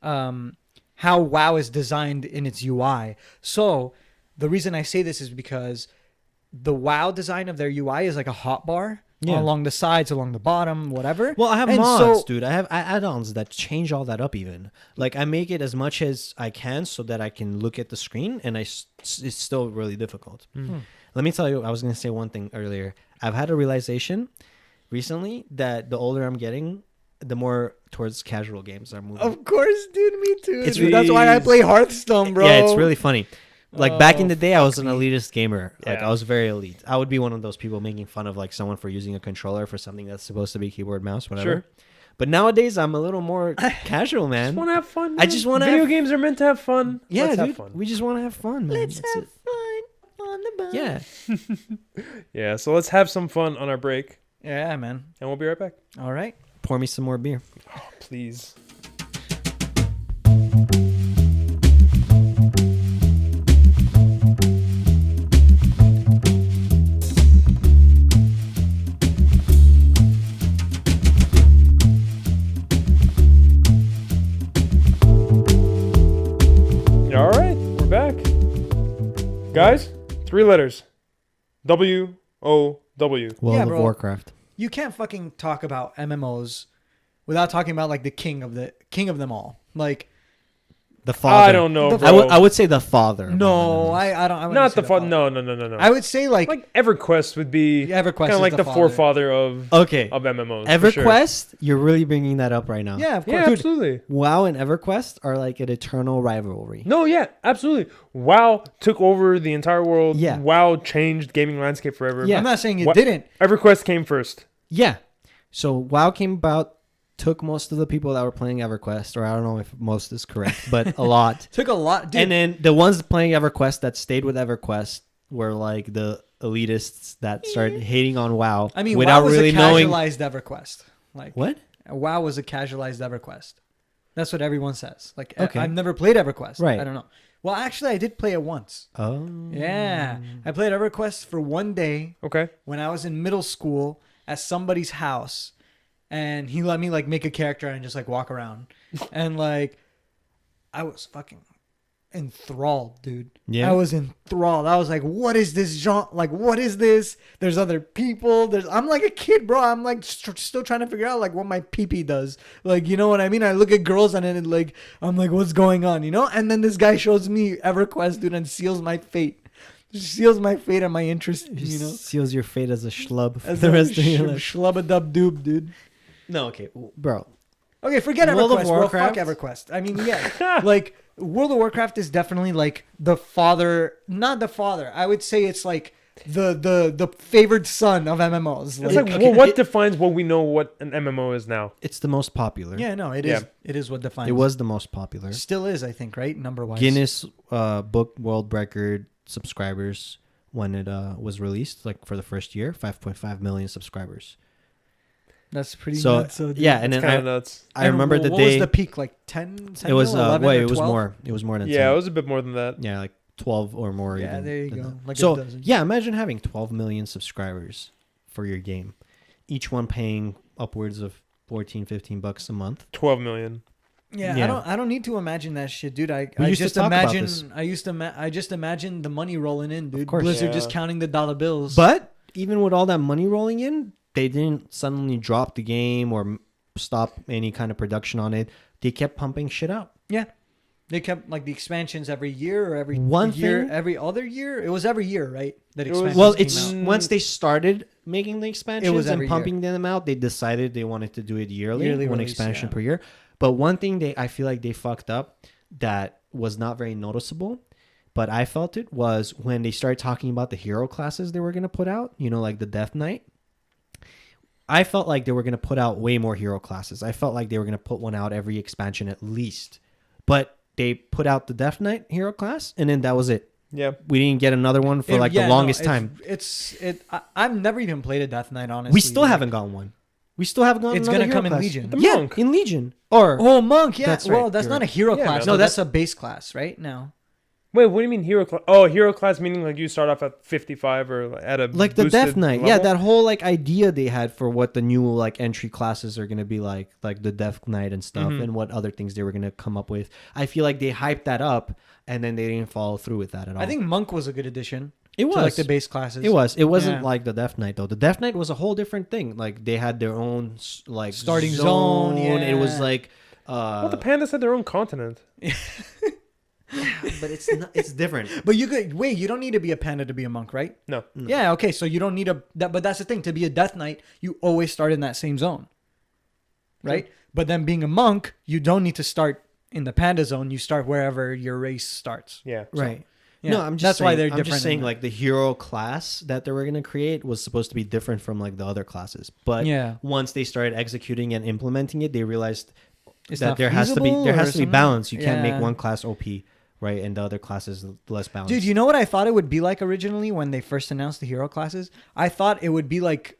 WoW is designed in its UI. So the reason I say this is because the WoW design of their UI is like a hotbar. Yeah. Along the sides, along the bottom, whatever. Well, I have And mods, so- dude. I have add-ons that change all that up even. Like, I make it as much as I can so that I can look at the screen, and it's still really difficult. Let me tell you, I was going to say one thing earlier. I've had a realization recently that the older I'm getting, the more towards casual games I'm moving. Of course, dude, me too. It's Dude, that's why I Jeez. play Hearthstone, bro. Yeah, it's really funny. Like back in Oh, the day, I was an elitist gamer. Like Yeah. I was very elite. I would be one of those people making fun of like someone for using a controller for something that's supposed to be keyboard mouse, whatever. Sure. But nowadays, I'm a little more casual, man. Just want to have fun. I just wanna Video have- games are meant to have fun. Yeah, Let's dude. have fun. We just want to have fun, man. That's it. fun on the bus. Yeah. Yeah, so let's have some fun on our break, Yeah, man. and we'll be right back. All right. Pour me some more beer. Please. All right, we're back. Guys, 3 letters. W-O-W. World Yeah, of bro. Warcraft. You can't fucking talk about MMOs without talking about like the king of them all. Like, The father. I don't know, The- bro. I would say the father. no, I don't. I wouldn't Not say the fun. father. No. I would say like EverQuest would be EverQuest kind is of like the the father. forefather of Okay. MMOs. for sure. EverQuest, you're really bringing that up right now. yeah, of course. Yeah, Dude, absolutely. WoW and EverQuest are like an eternal rivalry. No, yeah, absolutely. WoW took over the entire world. Yeah. WoW changed gaming landscape forever. Yeah. I'm not saying it What- didn't. EverQuest came first. Yeah. So WoW came about, took most of the people that were playing EverQuest, or I don't know if most is correct, but a lot. Took a lot, dude. And then the ones playing EverQuest that stayed with EverQuest were like the elitists that started hating on WoW. I mean, without WoW was really a knowing casualized EverQuest. Like what. WoW was a casualized EverQuest. That's what everyone says. Like, Okay. I've never played EverQuest. Right. I don't know. Well, actually, I did play it once. Oh. Yeah. I played EverQuest for one day Okay. when I was in middle school at somebody's house. And he let me like make a character and just like walk around. And like, I was fucking enthralled, dude. Yeah. I was enthralled. I was like, what is this genre? Like, what is this? There's other people. I'm like a kid, bro. I'm like still trying to figure out like what my pee does. Like, you know what I mean? I look at girls and then like, I'm like, what's going on? You know? And then this guy shows me EverQuest, dude, and seals my fate. Seals my fate and my interest, you know? Seals your fate as a schlub for As the a rest of your life. Schlub-a-dub-doob, dude. No, okay, bro. Okay, forget World of EverQuest, bro. Fuck Warcraft? EverQuest. I mean, yeah, like World of Warcraft is definitely like the father, not the father. I would say it's like the favored son of MMOs. It's like, well, what defines what we know what an MMO is now? It's the most popular. yeah, no, it Yeah. is. It is what defines. It was the most popular. Still is, I think, right? Number wise. Guinness Book World Record subscribers when it was released, like for the first year, 5.5 million subscribers. That's pretty So nuts. So, yeah, and It's then kind of nuts. I remember the what day was the peak? Like 10 it was 11 wait, or it was 12? more. It was more than Yeah, 10. it was a bit more than that. Yeah, like 12 or more. Yeah, even there you than go. that. Like a so dozen. yeah, imagine having 12 million subscribers for your game, each one paying upwards of 14, 15 bucks a month. 12 million. Yeah, Yeah. I don't need to imagine that shit, dude. I We used to just talk about imagine this. I just imagine the money rolling in, dude. course. Blizzard Yeah. just counting the dollar bills. But even with all that money rolling in, they didn't suddenly drop the game or stop any kind of production on it. They kept pumping shit out. yeah, they kept like the expansions every year or every One year, thing- every other year. It was every year, right? That It was- expansions Well, came it's out. once they started making the expansions and every pumping them out, they decided they wanted to do it yearly Yearly one release, expansion yeah. per year. But one thing I feel like they fucked up that was not very noticeable, but I felt it was when they started talking about the hero classes they were going to put out, like the Death Knight. I felt like they were going to put out way more hero classes. I felt like they were going to put one out every expansion at least. But they put out the Death Knight hero class, and then that was it. Yeah. We didn't get another one for Yeah, the no, longest time. I've never even played a Death Knight, honestly. We still haven't gotten one. We still haven't gotten It's another gonna hero come in class. Legion. The Yeah, monk. in Legion. Or Oh, monk, yeah. That's Well, right, that's you're not right. a hero Yeah, class. man. No, No, that's that's- a base class, right? No. Wait, what do you mean hero class? Oh, hero class meaning like you start off at 55 or at a like the boosted Death Knight. level? Yeah, that whole idea they had for what the new entry classes are gonna be like the Death Knight and stuff, Mhm. and what other things they were gonna come up with. I feel like they hyped that up, and then they didn't follow through with that at all. I think monk was a good addition it to was like the base classes. It was. It wasn't Yeah. like the Death Knight though. The Death Knight was a whole different thing. Like they had their own Starting zone, It was yeah. like. Well, the pandas had their own continent. But it's different. But you don't need to be a panda to be a monk, right? No. Yeah, okay, so you don't need but that's the thing. To be a death knight, you always start in that same zone. Right? But then being a monk, you don't need to start in the panda zone. You start wherever your race starts. Yeah. Right. Yeah, No, I'm just that's saying, why they're I'm different. just saying in that. like the hero class that they were going to create was supposed to be different from like the other classes. But Yeah. once they started executing and implementing it, they realized It's that not there has to be feasible or something? balance. You can't Yeah. make one class OP, right, and the other class is less balanced. Dude, you know what I thought it would be like originally when they first announced the hero classes? I thought it would be like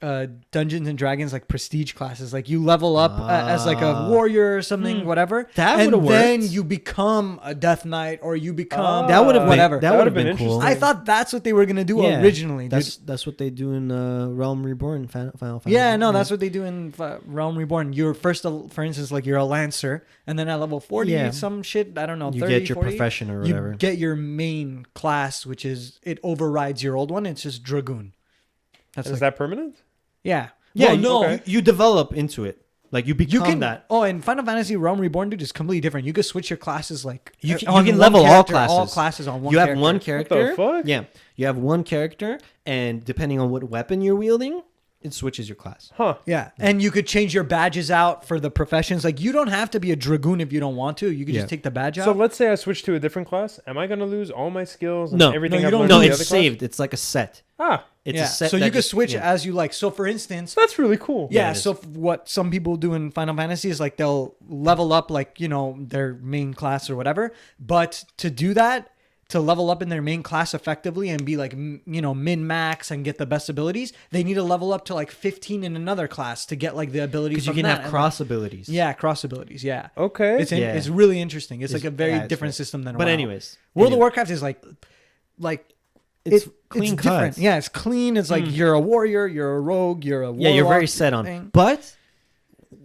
Dungeons and Dragons, like prestige classes. Like you level up as like a warrior or something, whatever. That and would've then worked. you become a death knight or you become that would have whatever. That That would have would've been been cool. I thought that's what they were gonna do Yeah. originally. Dude. That's what they do in Realm Reborn. Final Fantasy. Yeah, no, that's what they do in Realm Reborn. You're first, for instance, like you're a lancer, and then at level 40, Yeah. some shit, I don't know, You 30, get your 40, profession or whatever. You get your main class, which is, it overrides your old one. It's just Dragoon. That's Is like, that permanent? yeah. Yeah, Well, no, okay. you develop into it. Like you become you can, that. oh, and Final Fantasy Realm Reborn, dude, is completely different. You can switch your classes like, You can on one level all character, classes. All classes on one You have character. one What character. the fuck? Yeah, you have one character, and depending on what weapon you're wielding, it switches your class. Huh. Yeah, and you could change your badges out for the professions. Like, you don't have to be a Dragoon if you don't want to. You could Yeah. just take the badge out. So let's say I switch to a different class. Am I going to lose all my skills and No. everything No, you I've don't learned No, in the it's other class? saved. It's like a set. Ah, It's yeah. a set. So that you could just- switch yeah. as you like. So for instance, that's really cool. yeah. it is. So what some people do in Final Fantasy is like they'll level up like, their main class or whatever. But to do that, to level up in their main class effectively and be like, min max and get the best abilities, they need to level up to like 15 in another class to get like the abilities. Because you from can that. have And, cross abilities. yeah, cross abilities. Yeah. Okay. Yeah. It's really interesting. It's like a It's- very yeah, it's different right. system than But WoW. anyways, World of anyway. Warcraft is like It's it- clean it's different. cuts. Yeah, it's clean. It's like you're a warrior, you're a rogue, you're a Yeah, you're very warlock set on. thing. But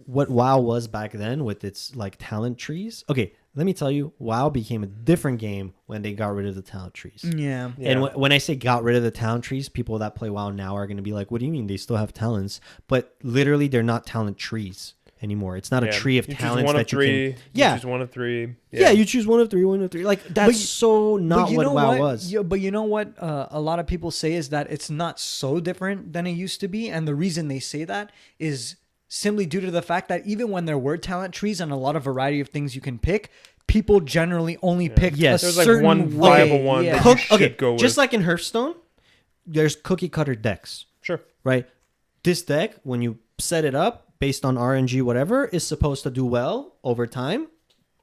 what WoW was back then with its like talent trees. Okay, let me tell you, WoW became a different game when they got rid of the talent trees. Yeah. Yeah. And when I say got rid of the talent trees, people that play WoW now are going to be like, "What do you mean? They still have talents?" But literally, they're not talent trees anymore. It's not Yeah. a tree of you choose talents one of that three. you can. Yeah, choose one of three. yeah. You choose one of three. One of three. Like that's so not what WoW was. But you know what? A lot of people say is that it's not so different than it used to be, and the reason they say that is simply due to the fact that even when there were talent trees and a lot of variety of things you can pick, people generally only pick Yes. a There's like certain one way. viable one Yeah. that Hook, you should okay, go with. just like in Hearthstone, there's cookie cutter decks, Sure. right? This deck, when you set it up based on RNG, whatever, is supposed to do well over time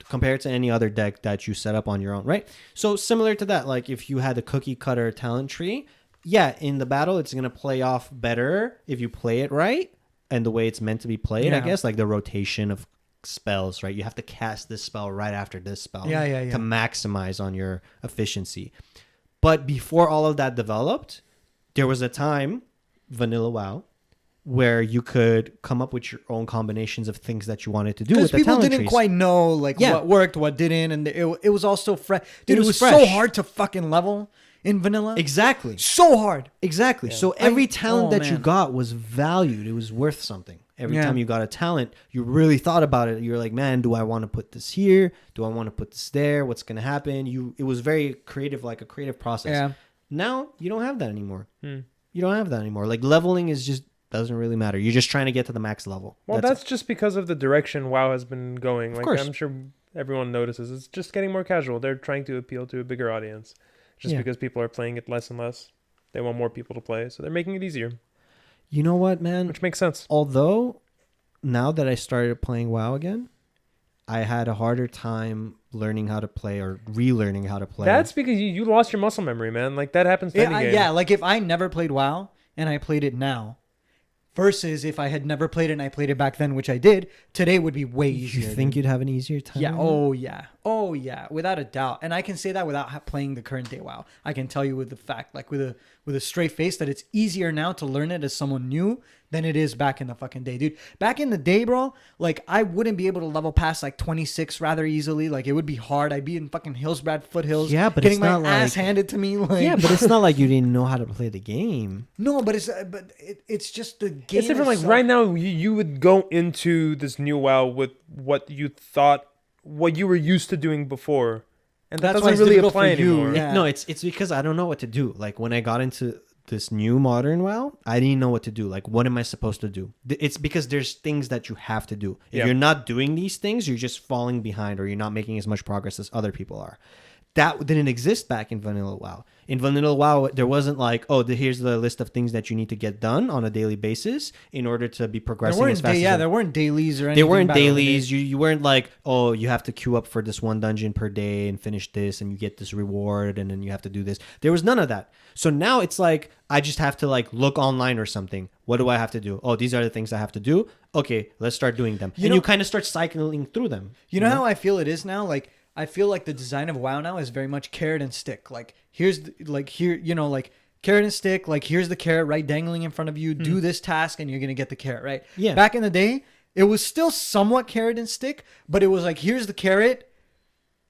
compared to any other deck that you set up on your own, right? So similar to that, like if you had a cookie cutter talent tree, yeah, in the battle, it's going to play off better if you play it right and the way it's meant to be played, I guess, like the rotation of spells, right? You have to cast this spell right after this spell to maximize on your efficiency. But before all of that developed, there was a time, vanilla WoW, where you could come up with your own combinations of things that you wanted to do with the people talent didn't trees. quite know like what worked, what didn't, and it was all so fresh. Dude, it was fresh. so hard to fucking level in vanilla. Exactly. So hard. Exactly. Yeah. So every talent that you man. got was valued. It was worth something. Every Yeah. time you got a talent, you really thought about it. You're like, man, do I want to put this here? Do I want to put this there? What's going to happen? It was very creative, like a creative process. Yeah. Now you don't have that anymore. You don't have that anymore. Like leveling is just doesn't really matter. You're just trying to get to the max level. Well, that's just because of the direction WoW has been going. Like, course. I'm sure everyone notices. It's just getting more casual. They're trying to appeal to a bigger audience. Just because people are playing it less and less. They want more people to play, so they're making it easier. You know what, man? Which makes sense. Although, now that I started playing WoW again, I had a harder time learning how to play or relearning how to play. That's because you lost your muscle memory, man. Like, that happens to any game. Yeah, like if I never played WoW and I played it now, versus if I had never played it and I played it back then, which I did, today would be way You easier. think you'd have an easier time? Yeah. Oh yeah. Oh yeah. Without a doubt. And I can say that without playing the current day WoW. I can tell you with the fact, like with a straight face, that it's easier now to learn it as someone new than it is back in the fucking day, dude. Back in the day, bro, like I wouldn't be able to level past like 26 rather easily. Like it would be hard. I'd be in fucking Hillsbrad foothills. Yeah, but getting it's my not ass like- handed to me. Like, Yeah, but it's not like you didn't know how to play the game. no, but it's just the game. It's different. Like, itself. right now, you would go into this new WoW with what you thought, what you were used to doing before. And that That's why doesn't it's really difficult apply for you, anymore. yeah. No, it's because I don't know what to do. Like when I got into this new modern WoW, I didn't know what to do. Like, what am I supposed to do? It's because there's things that you have to do. If Yeah. you're not doing these things, you're just falling behind or you're not making as much progress as other people are. That didn't exist back in Vanilla WoW. In Vanilla WoW, there wasn't like, oh, here's the list of things that you need to get done on a daily basis in order to be progressing as fast as there weren't dailies or anything. There weren't back in the day. dailies. You weren't like, oh, you have to queue up for this one dungeon per day and finish this and you get this reward and then you have to do this. There was none of that. So now it's like, I just have to like look online or something. What do I have to do? Oh, these are the things I have to do. Okay, let's start doing them. You kind of start cycling through them. You know how I feel it is now? Like, I feel like the design of WoW now is very much carrot and stick. Like, here's like carrot and stick. Like, here's the carrot right dangling in front of you. Do this task and you're going to get the carrot, right? Yeah. Back in the day, it was still somewhat carrot and stick, but it was like, here's the carrot.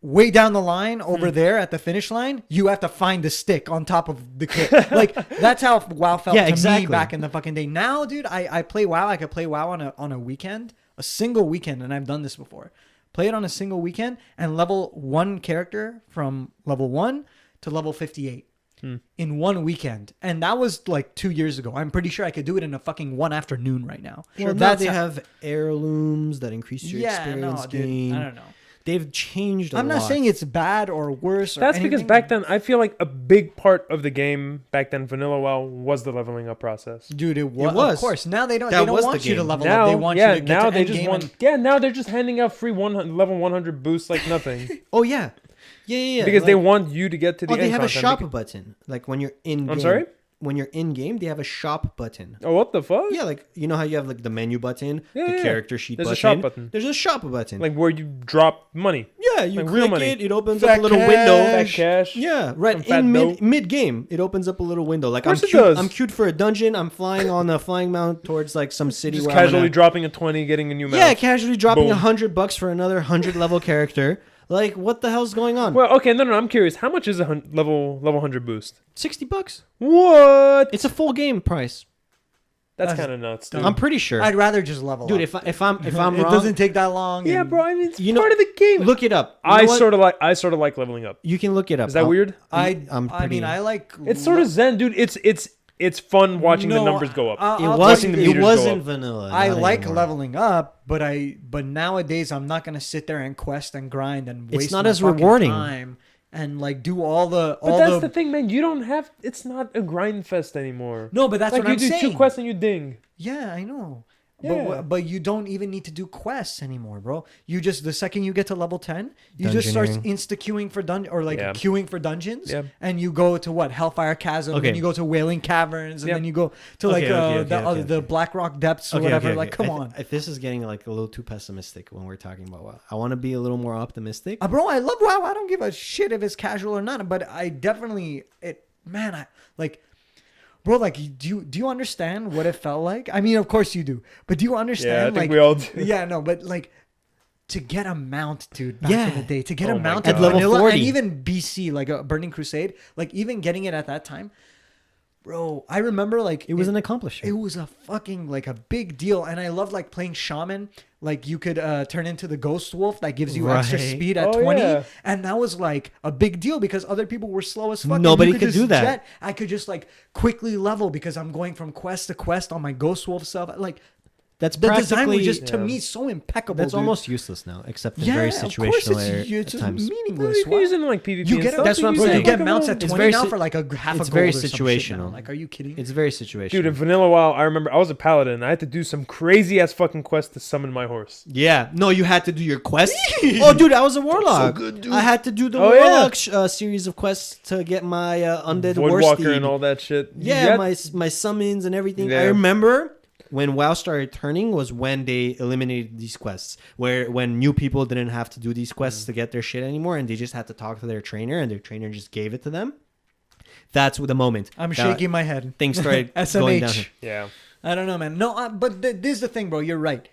Way down the line over there at the finish line, you have to find the stick on top of the carrot. Like, that's how WoW felt to me back in the fucking day. Now, dude, I play WoW. I could play WoW on a weekend, a single weekend, and I've done this before. Play it on a single weekend and level one character from level 1 to level 58 in one weekend. And that was like 2 years ago. I'm pretty sure I could do it in a fucking one afternoon right now. Well, now they have heirlooms that increase your experience gain. Dude, I don't know. They've changed a lot. I'm not saying it's bad or worse. That's or because anything. back then, I feel like a big part of the game back then, Vanilla WoW, was the leveling up process. Dude, it was. was. Of course. Now they don't. That They don't was want the you to game. level Now, up. They want yeah, you to get now to they just endgame want. and- Yeah, now they're just handing out free level 100 boosts like nothing. Oh, yeah. Yeah. Because they Like- want you to get to the Oh, end they have a content. shop button. Like when you're in game. I'm sorry? When you're in game, they have a shop button. Oh, what the fuck? Yeah, like you know how you have like the menu button, Yeah, the yeah. character sheet There's a button. shop button. There's a shop button. Like where you drop money. yeah, you like real click money. it, it opens Fat up a little cash. window. Fat cash. Yeah, Some right fat in dough. mid game, it opens up a little window. Like course I'm it queued, does. I'm queued for a dungeon. I'm flying on a flying mount towards like some city. Just where I'm casually gonna- dropping a 20, getting a new mount. Yeah, casually dropping Boom. $100 for another 100 level character. Like what the hell's going on? Well, okay, no, I'm curious. How much is a level 100 boost? $60. What? It's a full game price. That's That's kind of nuts, dude. I'm pretty sure. I'd rather just level Dude, up. if I'm it wrong, doesn't take that long. yeah, and- bro. I mean, it's You know- part of the game. look it up. You I know what? sort of like leveling up. You can look it up. Is that weird? I pretty- mean, I like. It's sort of zen, dude. It's fun watching the numbers go up. It I'll wasn't. tell you the It meters wasn't go up. vanilla. I not like anymore. leveling up, but nowadays I'm not gonna sit there and quest and grind and It's waste not my as fucking rewarding. time and like do all the But that's the thing, man. You don't have. It's not a grind fest anymore. No, but that's like what I'm you do saying. 2 quests and you ding. Yeah, I know. Yeah. But you don't even need to do quests anymore, bro. You just, the second you get to level 10, you just start Dungeoneering. insta-queuing for queuing for dungeons. Yeah. And you go to what? Hellfire Chasm. Okay. And you go to Wailing Caverns. And Yep. then you go to the Black Rock Depths or whatever. Like, come on. If this is getting like a little too pessimistic when we're talking about WoW, I want to be a little more optimistic. Bro, I love WoW. I don't give a shit if it's casual or not. But I definitely, bro, like, do you understand what it felt like? I mean, of course you do. But do you understand? Yeah, I think we all do. Yeah, no, but like, to get a mount, dude, back Yeah. in the day, to get Oh a my mount God. at At level vanilla 40. and even BC, like a Burning Crusade, like even getting it at that time, bro, I remember like It was an accomplishment. it was a fucking like a big deal, and I loved like playing Shaman. Like you could turn into the Ghost Wolf that gives you extra Right. speed at Oh, 20, yeah. and that was like a big deal because other people were slow as fuck. and Nobody you could just do that. jet. I could just like quickly level because I'm going from quest to quest on my Ghost Wolf stuff. Like That's the design was practically just to Yeah. me so impeccable. that's dude. almost useless now, except in yeah, very of course situational it's at times. meaningless. You can What? use it in like PvP You and get stuff. That's what I'm use it bro, saying. you get like mounts a- at It's 20 very now si- for like a half it's a very gold or some shit now. situational. Like, are you kidding? It's very situational. Dude, in Vanilla WoW, I remember I was a paladin. I had to do some crazy ass fucking quest to summon my horse. Yeah, no, you had to do your quest. Oh, dude, I was a warlock. good, dude. I had to do the Oh, yeah. warlock series of quests to get my undead war Voidwalker steed. and all that shit. Yeah, You my summons and everything. Yeah. I remember when WoW started turning was when they eliminated these quests, where when new people didn't have to do these quests to get their shit anymore, and they just had to talk to their trainer, and their trainer just gave it to them. That's the moment I'm that shaking my head. things started going down. SMH. yeah. I don't know, man. No, but this is the thing, bro. You're right.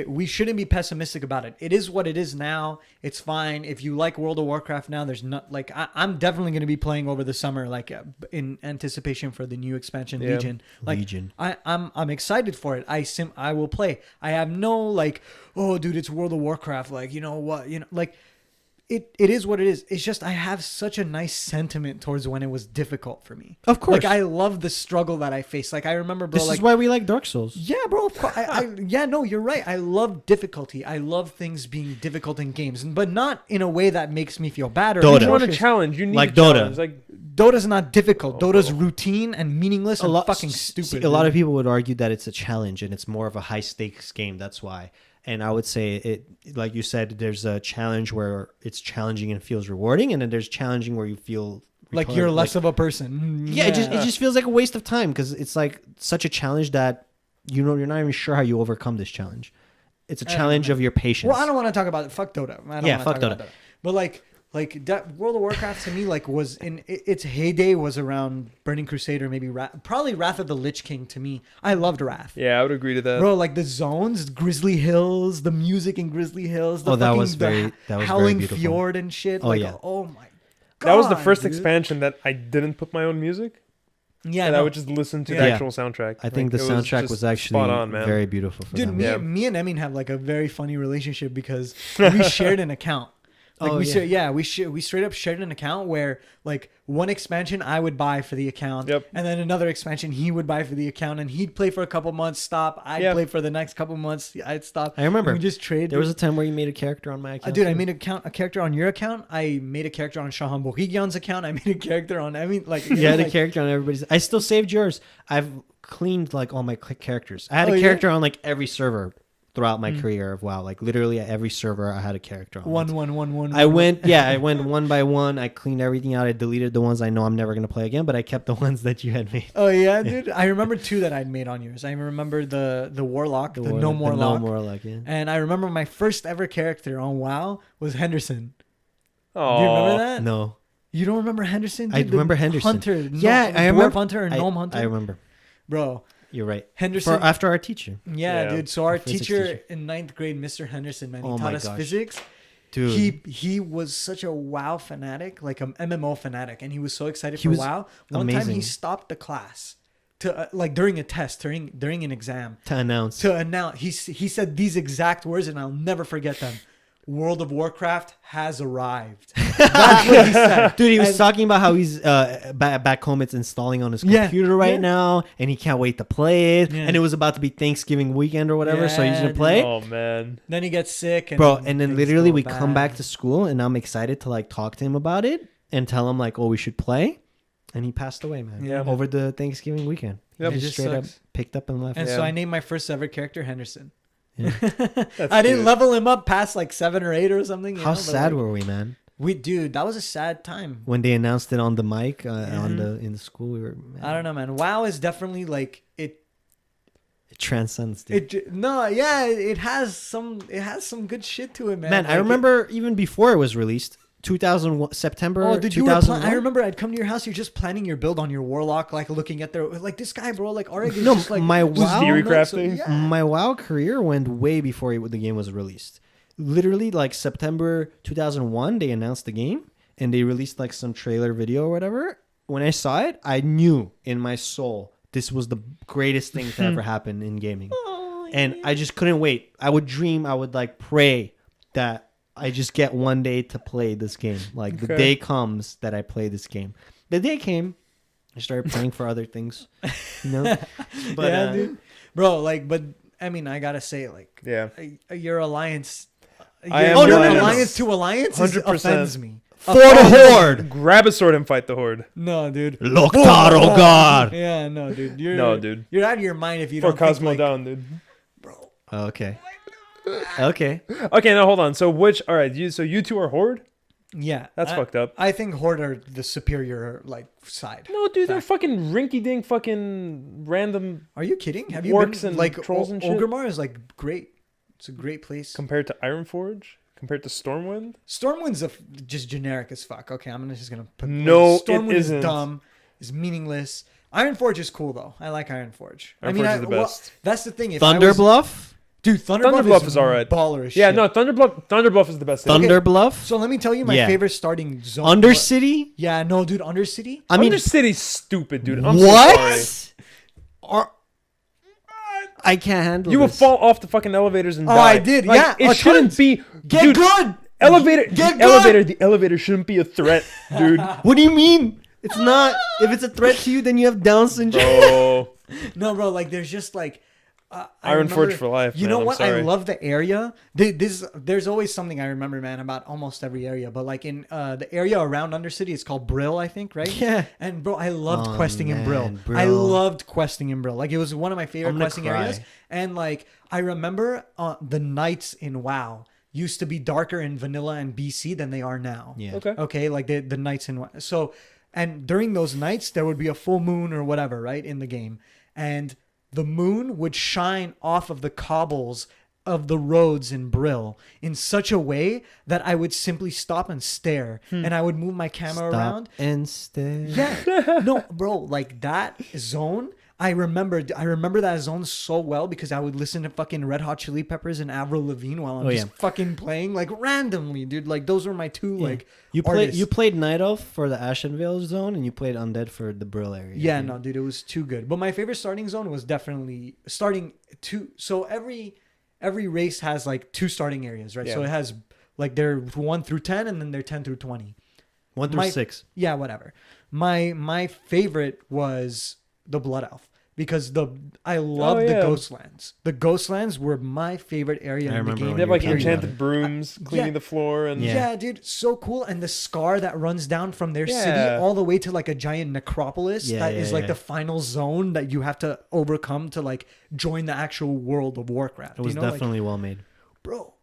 We shouldn't be pessimistic about it. It is what it is now. It's fine. If you like World of Warcraft now, there's not like I'm definitely going to be playing over the summer, like in anticipation for the new expansion, Yeah. Legion. Like Legion. I'm excited for it. I will play. I have no like, oh, dude, it's World of Warcraft. Like, you know what, like. It is what it is. It's just I have such a nice sentiment towards when it was difficult for me. Of course. Like I love the struggle that I faced. Like I remember, bro. This like, is why we like Dark Souls. yeah, bro. Yeah, no, you're right. I love difficulty. I love things being difficult in games, but not in a way that makes me feel bad or Dota. You want a atrocious. challenge. You need Like a Dota. challenge. Like Dota's not difficult. Dota's routine and meaningless and fucking see, stupid. a lot dude. of people would argue that it's a challenge and it's more of a high stakes game. That's why. And I would say it, like you said, there's a challenge where it's challenging and feels rewarding, and then there's challenging where you feel like retarded, you're less of a person. yeah. It just feels like a waste of time because it's like such a challenge that you're not even sure how you overcome this challenge. It's a challenge of your patience. Well, I don't want to talk about it. Fuck Dota. I don't Yeah, wanna fuck talk about Dota. Dota. But like that World of Warcraft to me like was in its heyday was around Burning Crusade or maybe probably Wrath of the Lich King. To me, I loved Wrath. yeah, I would agree to that. Bro, like the zones, Grizzly Hills, the music in Grizzly Hills, the Oh, that fucking was very Howling beautiful. Fjord and shit. Oh, like, yeah. oh my god. That was the first dude. expansion that I didn't put my own music. Yeah, And I no. would just listen to the Yeah. actual soundtrack. I think Like, the it soundtrack just was actually spot on, man. very beautiful for Dude, them. Yeah. me and Emin have like a very funny relationship because we shared an account. Like Oh, yeah. we straight up shared an account where like one expansion I would buy for the account, Yep. and then another expansion he would buy for the account, and he'd play for a couple months, stop. I'd Yeah. play for the next couple months, I'd stop. I remember. And we just trade. There was a time where you made a character on my account. Dude, I too. made a character on your account. I made a character on Shahan Bohigyan's account. I made a character on. I mean, like You had a like, character on everybody's. I still saved yours. I've cleaned like all my characters. I had Oh, a yeah? character on like every server throughout my career of WoW. Like literally at every server, I had a character on. one. I went one by one. I cleaned everything out. I deleted the ones I know I'm never gonna play again, but I kept the ones that you had made. Oh yeah, dude. I remember two that I'd made on yours. I remember the warlock, the no more lock. No more lock. Yeah. And I remember my first ever character on WoW was Henderson. Oh, Do you remember that? No. You don't remember Henderson? I Dude, the remember Henderson. Hunter. Yeah, I dwarf remember. hunter or gnome hunter. I remember. Bro, You're right. Henderson. After our teacher, yeah, Yeah. dude. So our Physics teacher teacher. in 9th grade, Mr. Henderson, man, he Oh taught my us gosh. physics. dude. He was such a WoW fanatic, like an MMO fanatic, and he was so excited He for was WoW. One time he amazing. stopped the class to like during a test, during an exam, to announce. to announce. He said these exact words, and I'll never forget them. World of Warcraft has arrived. That's what he said. Dude, he was And- talking about how he's back home. It's installing on his computer right now, and he can't wait to play it. Yeah. And it was about to be Thanksgiving weekend or whatever, so he's Yeah, gonna play. Oh man. Then he gets sick. And Bro, and then things literally go we come back bad. to school, and I'm excited to like talk to him about it and tell him like, oh, we should play. And he passed away, man. Yeah. Over the Thanksgiving weekend. Yep. He It just just straight up sucks. picked up and left. And Yeah. so I named my first ever character Henderson. Yeah. I didn't cute. level him up past like 7 or 8 or something. How sad were we, man? Dude, that was a sad time. When they announced it on the mic in the school, we were. Man, I don't know, man. WoW is definitely like it. It transcends. Dude. It has some good shit to it, man. Man, I Like, remember even before it was released, 2001 September. Oh, dude, you were 2001. I remember I'd come to your house. You're just planning your build on your warlock, like looking at their like this guy, bro. Like Oregon is No, just like my was WoW- Theory nuts, crafting? yeah. My WoW career went way before the game was released. Literally, like September 2001, they announced the game and they released like some trailer video or whatever. When I saw it, I knew in my soul this was the greatest thing to ever happen in gaming. And I just couldn't wait. I would dream, I would like pray that I just get one day to play this game. Like the Okay. day comes that I play this game. The day came. I started playing for other things, you know. But Yeah, dude, bro. Like, but I mean, I gotta say, like, Yeah. your alliance, I am your your alliance. alliance to alliance 100%. offends me. for the horde, Grab a sword and fight the horde. No, dude. Loktar God. Yeah, no, dude. You're, No, dude. You're out of your mind if you For don't Cosmo think, like, down, dude. Okay. Okay. Okay, now hold on. So all right, you two are horde? Yeah, That's fucked up. I think Horde are the superior like side. No, dude, they're Fact. fucking rinky-dink fucking random Are you kidding? Have you Orcs been and like trolls and shit? Orgrimmar is like great. It's a great place. compared to Ironforge, compared to Stormwind. Stormwind's just generic as fuck. Okay, just gonna put No, it Stormwind is isn't. dumb, is meaningless. Ironforge is cool though. I like Ironforge. Ironforge is the best. That's the thing. If Thunder I was, Bluff. dude, Thunderbluff is alright. Baller as Yeah, shit. no, Thunderbluff is the best. thing. Thunder Bluff. So let me tell you my Yeah. favorite starting zone. Undercity. Yeah, no, dude, Undercity. I mean, Undercity's stupid, dude. I'm so sorry. what? I can't handle. You will this. fall off the fucking elevators and Oh, die. I did, Like, yeah, It a shouldn't tons. be. Get dude, good. Elevator. Get The elevator shouldn't be a threat, dude. What do you mean? It's not. If it's a threat to you, then you have Down syndrome. Oh, No, bro, like there's just like I Iron Forge remember- for life. You man, know I'm what? I sorry. love the area. There's always something I remember, man, about almost every area. But like in the area around Undercity, it's called Brill, I think, right? Yeah. And bro, I loved Oh, questing in Brill. man, Brill. I loved questing in Brill. Like it was one of my favorite I'm gonna questing cry. areas. And like I remember the nights in WoW used to be darker in vanilla and BC than they are now. Yeah. Okay. Okay, like the nights in so, and during those nights there would be a full moon or whatever, right, in the game, and the moon would shine off of the cobbles of the roads in Brill in such a way that I would simply stop and stare, and I would move my camera Stop around. and stare. Yeah, no, bro, like that zone. I remember that zone so well because I would listen to fucking Red Hot Chili Peppers and Avril Lavigne while I'm Oh, just yeah. fucking playing like randomly, dude. Like those were my two like You artists. played Night Elf for the Ashenvale zone, and you played Undead for the Brill area. Yeah, dude. no, dude, it was too good. But my favorite starting zone was definitely starting two. So every race has like two starting areas, right? Yeah. So it has like they're 1 through 10, and then they're 10 through 20. 1 through My- 6. Yeah, whatever. My favorite was the Blood Elf because I loved yeah. the Ghostlands. The Ghostlands were my favorite area I in the remember game. when They have you were like talking enchanted about brooms cleaning Yeah. the floor and Yeah. Yeah, dude, so cool. And the scar that runs down from their city Yeah. all the way to like a giant necropolis Yeah, that yeah, is like yeah. the final zone that you have to overcome to like join the actual world of Warcraft. It was you know? definitely well made. Like, bro,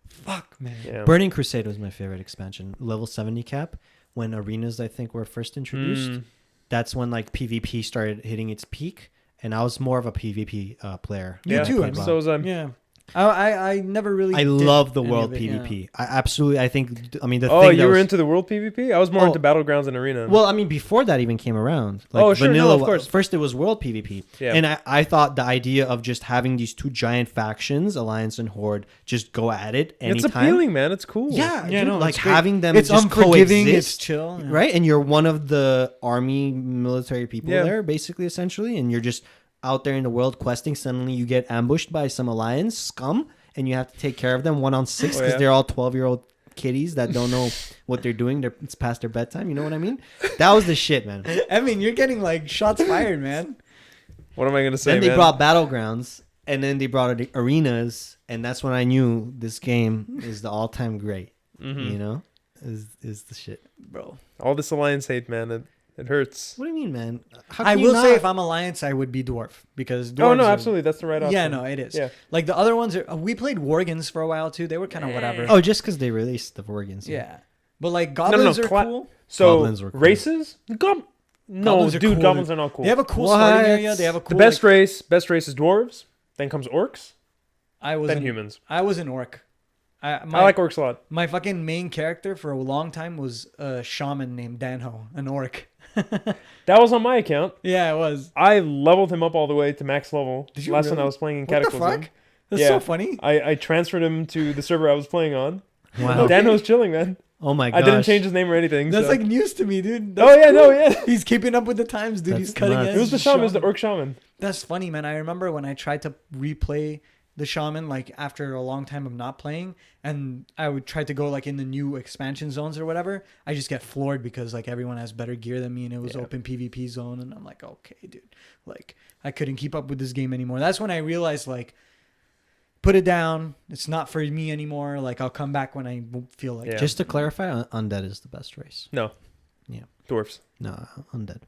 fuck, man. Yeah. Burning Crusade was my favorite expansion. Level 70 cap, when arenas I think were first introduced. Mm. That's when like PvP started hitting its peak, and I was more of a PvP player. You Yeah, too. I played so was I. Yeah. I never really. I did love the any world of it, yeah. PvP. I absolutely. I think. I mean, the Oh, thing that you were was, into the world PvP? I was more Oh. into battlegrounds and arena. Well, I mean, before that even came around. Like Oh, sure, no, vanilla, of course. First, it was world PvP, Yeah. and I thought the idea of just having these two giant factions, Alliance and Horde, just go at it it's anytime. appealing, man. It's cool. Yeah, Yeah, dude, no, like it's great. having them It's just unforgiving. coexist, It's chill. Yeah. right? And you're one of the army military people Yeah. there, basically, essentially, and you're just out there in the world questing. Suddenly, you get ambushed by some Alliance scum, and you have to take care of them 1-on-6 because yeah. they're all 12-year-old kitties that don't know what they're doing. It's past their bedtime. You know what I mean? That was the shit, man. I mean, you're getting like shots fired, man. What am I gonna say? Then they man? brought battlegrounds, and then they brought arenas, and that's when I knew this game is the all-time great. Mhm. You know, is the shit, Bro. all this alliance hate, man. It hurts. What do you mean, man? How I can you will say not- if I'm Alliance, I would be Dwarf because dwarves Oh no, are- absolutely, that's the right option. Yeah, no, it is. Yeah. Like the other ones are. We played Worgans for a while too. They were kind of whatever. Oh, just because they released the Vorgans. Yeah, but like no, goblins are cla- cool. So Goblins were cool. races, no, Goblins are dude, cool. goblins are not cool. They have a cool What? starting area. They have a cool. the best like, race is dwarves. Then comes orcs. I was Then an, humans. I was an orc. I like orcs a lot. my fucking main character for a long time was a shaman named Danho, an orc. That was on my account. Yeah, it was. I leveled him up all the way to max level. Did you Last time really? I was playing in What the Cataclysm. fuck? That's Yeah. so funny. I transferred him to the server I was playing on. Wow. Dan was chilling, man. Oh my I gosh. didn't change his name or anything. That's so. like news to me, dude. Oh That's yeah, no, cool. yeah. He's keeping up with the times, dude. That's He's cutting nuts. edge. It was the shaman. It was the orc shaman. That's funny, man. I remember when I tried to replay the shaman, like after a long time of not playing, and I would try to go like in the new expansion zones or whatever. I just get floored because like everyone has better gear than me, and it was Yeah. open PvP zone, and I'm like, okay, dude, like I couldn't keep up with this game anymore. That's when I realized like, put it down. It's not for me anymore. Like I'll come back when I feel like. Yeah. it. Just to clarify, undead is the best race. No. Yeah. Dwarfs. No, undead.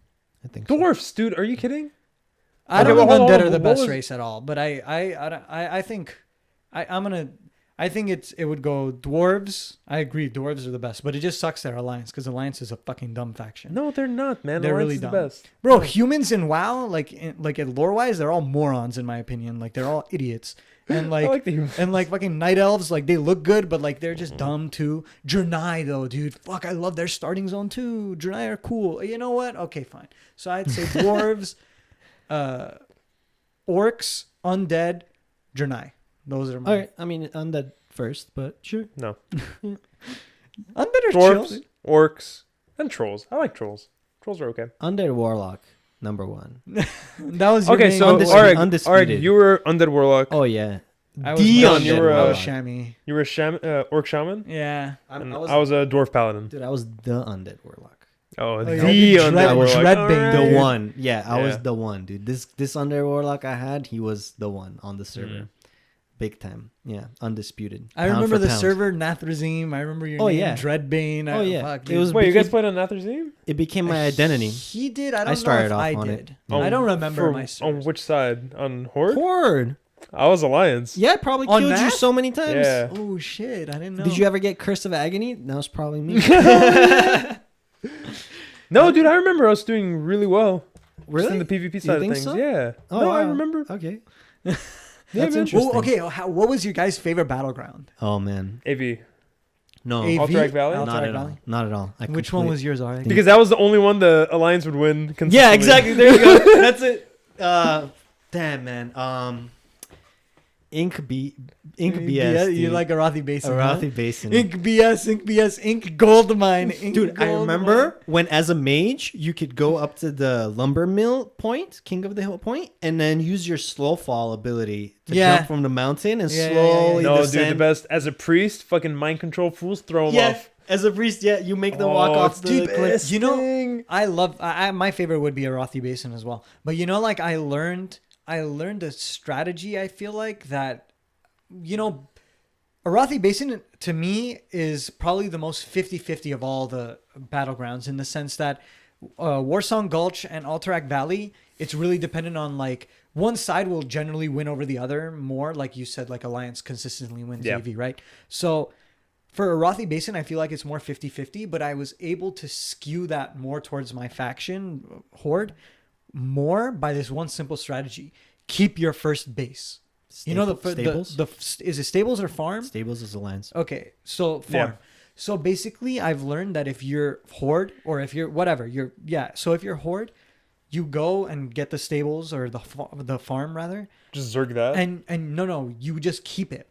I think so. Dwarfs, dude. Are you kidding? I Okay, don't well, think hold undead on, are the what best was- race at all, but I think I think it would go dwarves. I agree, dwarves are the best, but it just sucks they're alliance because alliance is a fucking dumb faction. No, they're not, man. They're Alliance really is dumb. the best. Bro, humans in WoW, like at lore wise, they're all morons in my opinion. Like they're all idiots, and I like. like the humans. And like fucking night elves, like they look good, but like they're just dumb too. Draenei though, dude, fuck, I love their starting zone too. Draenei are cool. You know what? Okay, fine. So I'd say dwarves, orcs, undead, Draenei. Those are my All right. I mean, undead first, but sure. No. undead are Dwarves, chill. orcs, and trolls. I like trolls. Trolls are okay. Undead warlock, number one. That was your Okay, main- so Undisputed- Arg, undisputed. you were undead warlock. Oh yeah. I was, the I was, undead I was warlock. chamois. You were a orc shaman. Yeah. And I was a dwarf paladin. Dude, I was the undead warlock. Oh, Oh, the yeah. undead Dread- warlock. Dreadbane. The Alright. one. Yeah, I was Yeah. the one, dude. This undead warlock I had, he was the one on the server. Mhm. Big time. Yeah, undisputed. I Pound remember for the pound. server Nathrazim. I remember your Oh, name, yeah. Dreadbane. Oh, yeah. Fuck, It dude. was- Wait, you guys Became- played on Nathrazim? It became my identity. He did. I don't started know if off I on did. it. I don't remember For- my On servers. which side? On Horde? Horde. I was Alliance. Yeah, it probably On killed you math? so many times. Yeah. Oh shit! I didn't know. Did you ever get Curse of Agony? That was probably me. No, dude, I remember I was doing really well. Really? Just in the PvP side of think things. so? Yeah. Oh, no, I wow. remember. Okay. Yeah, That's man. interesting. Well, okay, what was your guys' favorite battleground? Oh man. AV. No. AV? Alterac Valley? Alterac Not at Valley? all. Not at all. Which one was yours, Ari? Because that was the only one the Alliance would win consistently. Yeah, exactly. There you go. That's it. Damn man. Ink BS. You like Arathi Basin? Arathi Basin. Ink BS, Ink Gold Mine. Ink Dude, I Gold remember when as a mage you could go up to the lumber mill point, King of the Hill point, and then use your slow fall ability to Yeah. jump from the mountain and Yeah, yeah, slowly No, dude, descend. the best. As a priest, fucking mind control fools, throw them Yeah, off. as a priest, yeah, you make them walk Oh, off it's the the cliff. best You know, thing. I love. My favorite would be Arathi Basin as well. But you know, like I learned a strategy. I feel like that. You know, Arathi Basin to me is probably the most 50-50 of all the battlegrounds in the sense that Warsong Gulch and Alterac Valley, it's really dependent on like one side will generally win over the other more. Like you said, like Alliance consistently wins Yeah. AV, right? So for Arathi Basin, I feel like it's more 50-50, but I was able to skew that more towards my faction, Horde, more by this one simple strategy. Keep your first base. You know Stables? is it stables or farm? Stables is Alliance. Okay, so farm. Yeah. So basically, I've learned that if you're Horde or if you're whatever, So if you're Horde, you go and get the stables or the farm rather, Just zerg that. and no, you just keep it.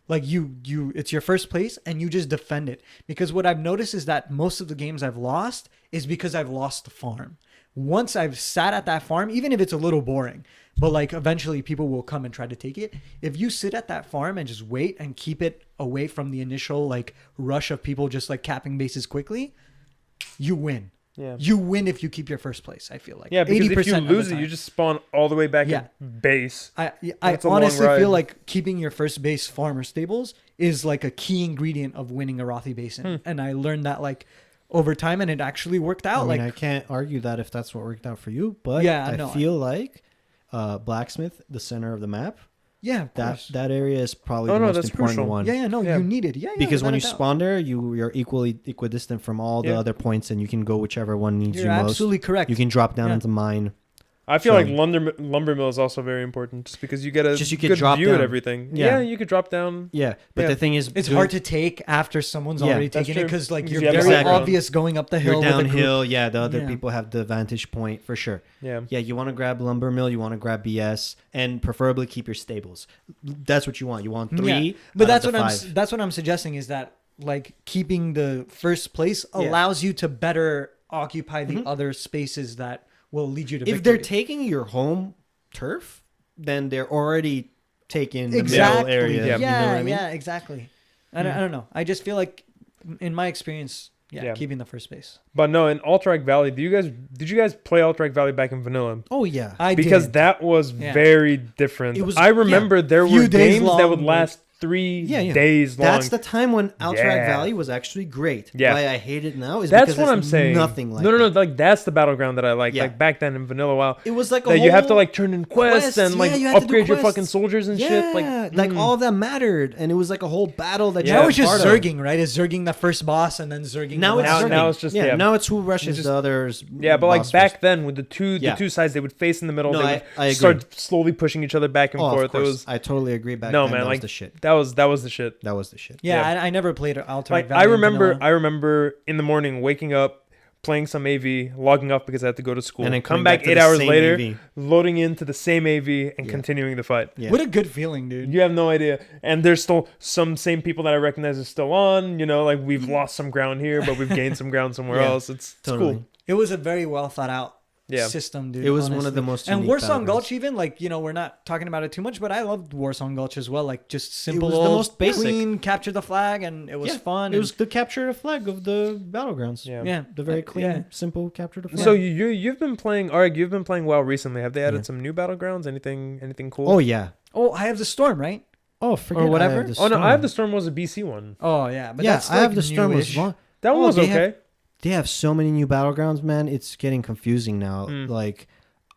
Like you it's your first place and you just defend it. Because what I've noticed is that most of the games I've lost is because I've lost the farm. once I've sat at that farm, even if it's a little boring, but like eventually people will come and try to take it. If you sit at that farm and just wait and keep it away from the initial like rush of people just like capping bases quickly, you win. Yeah. You win if you keep your first place, I feel like. Yeah, because if you 80% of lose the it, time. you just spawn all the way back Yeah. at base. I That's a long honestly ride. feel like keeping your first base farm or stables is like a key ingredient of winning a Rothy Basin. And I learned that like over time, and it actually worked out. I mean, like I can't argue that if that's what worked out for you, but Yeah, I no, feel like Blacksmith, the center of the map, yeah, of that course. that area is probably Oh, the no, most that's important crucial. one. Yeah, no, Yeah. you need it. Yeah, Because when you without a doubt. spawn there, you're equidistant from all the Yeah. other points, and you can go whichever one needs You're you most. absolutely correct. You can drop down Yeah. into mine. I feel So- like lumber mill is also very important, just because you get a Just you could good drop view at down. everything. Yeah. Yeah, you could drop down. Yeah, but Yeah. the thing is, It's doing- hard to take after someone's Yeah, already that's taken it true. because like Because you're you have very the high ground. obvious going up the hill. You're with a group. downhill. Yeah, the other Yeah. people have the vantage point for sure. Yeah. Yeah, you want to grab lumber mill, you want to grab BS, and preferably keep your stables. That's what you want. You want 3. Yeah. But out that's of what the I'm 5. that's what I'm suggesting is that like keeping the first place Yeah. allows you to better occupy the Mhm. other spaces that will lead you to If they're victory. taking your home turf, then they're already taking the Exactly. middle area. Yeah. You know what I mean? Yeah, exactly. I don't know. I just feel like in my experience, Yeah. keeping the first base. But no, in Alterac Valley, did you guys play Alterac Valley back in vanilla? Oh yeah. Because did. that was Yeah. very different. It was- I remember there Few were days games that would long, last 3 Yeah. days long. That's the time when Alterac Yeah. Valley was actually great. Yeah. Why I hate it now is That's because what I'm it's saying. nothing like no, that. like that's the battleground that I like. Yeah. Like back then in vanilla WoW, It was like a that whole you have to like turn in quests quest. and like Yeah, you had to do upgrade your quests. fucking soldiers and yeah, shit. Like all of that mattered, and it was like a whole battle that Yeah. Now you it's were just part of. zerging, right? It's zerging the first boss and then zerging. Now the it's last zerging. now it's just- yeah, yeah. Now it's who rushes just- the others. yeah, but like boss back first. then with the Yeah. two sides, they would face in the middle. No, they would I agree. start slowly pushing each other back and Oh, of forth. It course. was I totally agree. Back no then, man, that like was the shit. that was the shit. That was the shit. Yeah, Yeah. I never played Alterac Like Valley. I in remember vanilla. in the morning waking up, playing some AV, logging off because I had to go to school, And then come coming back back to 8 the hours same later, AV. loading into the same AV and Yeah. continuing the fight. Yeah. What a good feeling, dude. You have no idea. And there's still some same people that I recognize are still on. You know, like we've lost some ground here, but we've gained some ground somewhere Yeah, else. It's totally. cool. It was a very well thought out Yeah. system, dude. It was one honestly. of the most And unique Warsong battlegrounds. Gulch, even like we're not talking about it too much, but I loved Warsong Gulch as well. Like just simple, was the old most basic. clean, capture the flag, and it was Yeah, fun. It was the capture the flag of the battlegrounds. Yeah. yeah, The very clean, Yeah. simple capture the flag. So you've been playing Arg, you've been playing WoW recently. Have they added Yeah. some new battlegrounds? Anything cool? Oh yeah. Oh, I have the storm, right? Oh, forget Or whatever? I have the Oh no, I have the storm. Storm was a BC one. Oh yeah, but yeah, that's I have like the storm was newish. long. That one Oh, was they okay. have- They have so many new battlegrounds, man. It's getting confusing now. Mm. Like,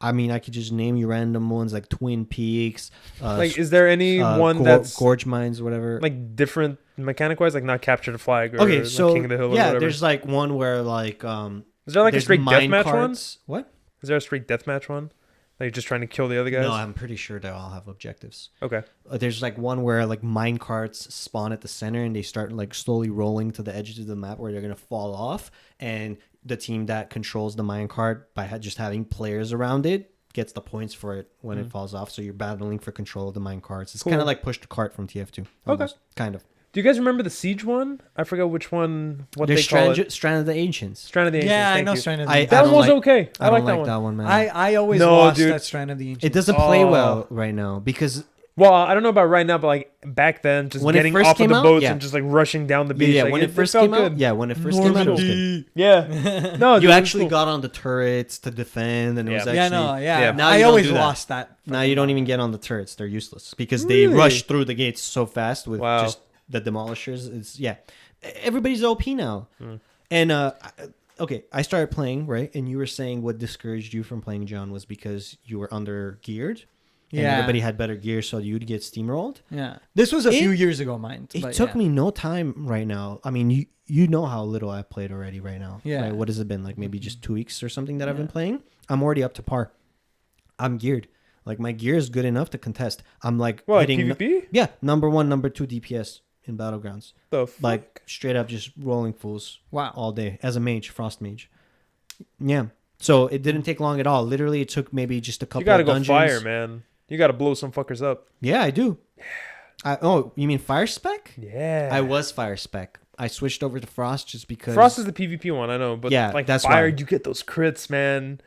I mean, I could just name you random ones like Twin Peaks, Like, is there any one that's Gorge Mines, whatever. like different mechanic wise, like not capture the flag or okay, like so King of the Hill or yeah, whatever? there's like one where like Is there like a there's straight mine deathmatch one? carts. What? Is there a straight deathmatch one? Like you're just trying to kill the other guys? No, I'm pretty sure they all have objectives. Okay. There's like one where like mine carts spawn at the center and they start like slowly rolling to the edges of the map where they're gonna fall off, and the team that controls the mine cart by just having players around it gets the points for it when it falls off. So you're battling for control of the mine carts. It's Cool. kind of like push to cart from TF2. Almost. Kind of. Do you guys remember the Siege one? I forgot which one. What There's they call it. Strand of the Ancients. Strand of the Ancients. Yeah, I thank know you. Strand of the I Ancients. That don't one was like- okay. I like don't that one. man. I always No, lost dude. that Strand of the Ancients. It doesn't play Oh. well right now because Well, I don't know about right now, but like back then, just When it getting first off of came the out, boats yeah. and just like rushing down the beach. yeah, like, when it first felt came out, good. when it first came out, it was good. Yeah. No, dude, You it was actually cool. got on the turrets to defend, and it was Yeah. actually yeah. Now I you don't always do that. lost that. Now you don't even get on the turrets; they're useless because they Really? rush through the gates so fast with Wow. just the demolishers. It's everybody's OP now. And okay, I started playing right, and you were saying what discouraged you from playing John was because you were under geared. And Yeah. everybody had better gear, so you'd get steamrolled. Yeah, this was a It- few years ago, mine. It but took yeah. me no time right now. I mean, you know how little I've played already right now. Yeah. Right? What has it been? Like maybe just 2 weeks or something that I've been Yeah. playing? I'm already up to par. I'm geared. Like my gear is good enough to contest. I'm like What, like hitting PvP? yeah, number 1, number 2 DPS in battlegrounds. The fuck? Like straight up just rolling fools Wow. all day as a mage, frost mage. Yeah. So it didn't take long at all. Literally it took maybe just a couple you gotta of go dungeons. fire, man. You gotta blow some fuckers up. Yeah, I do. Oh, you mean fire spec? Yeah. I was fire spec. I switched over to frost just because Frost is the PvP one, I know, but Yeah, like that's fire, why. you get those crits, man.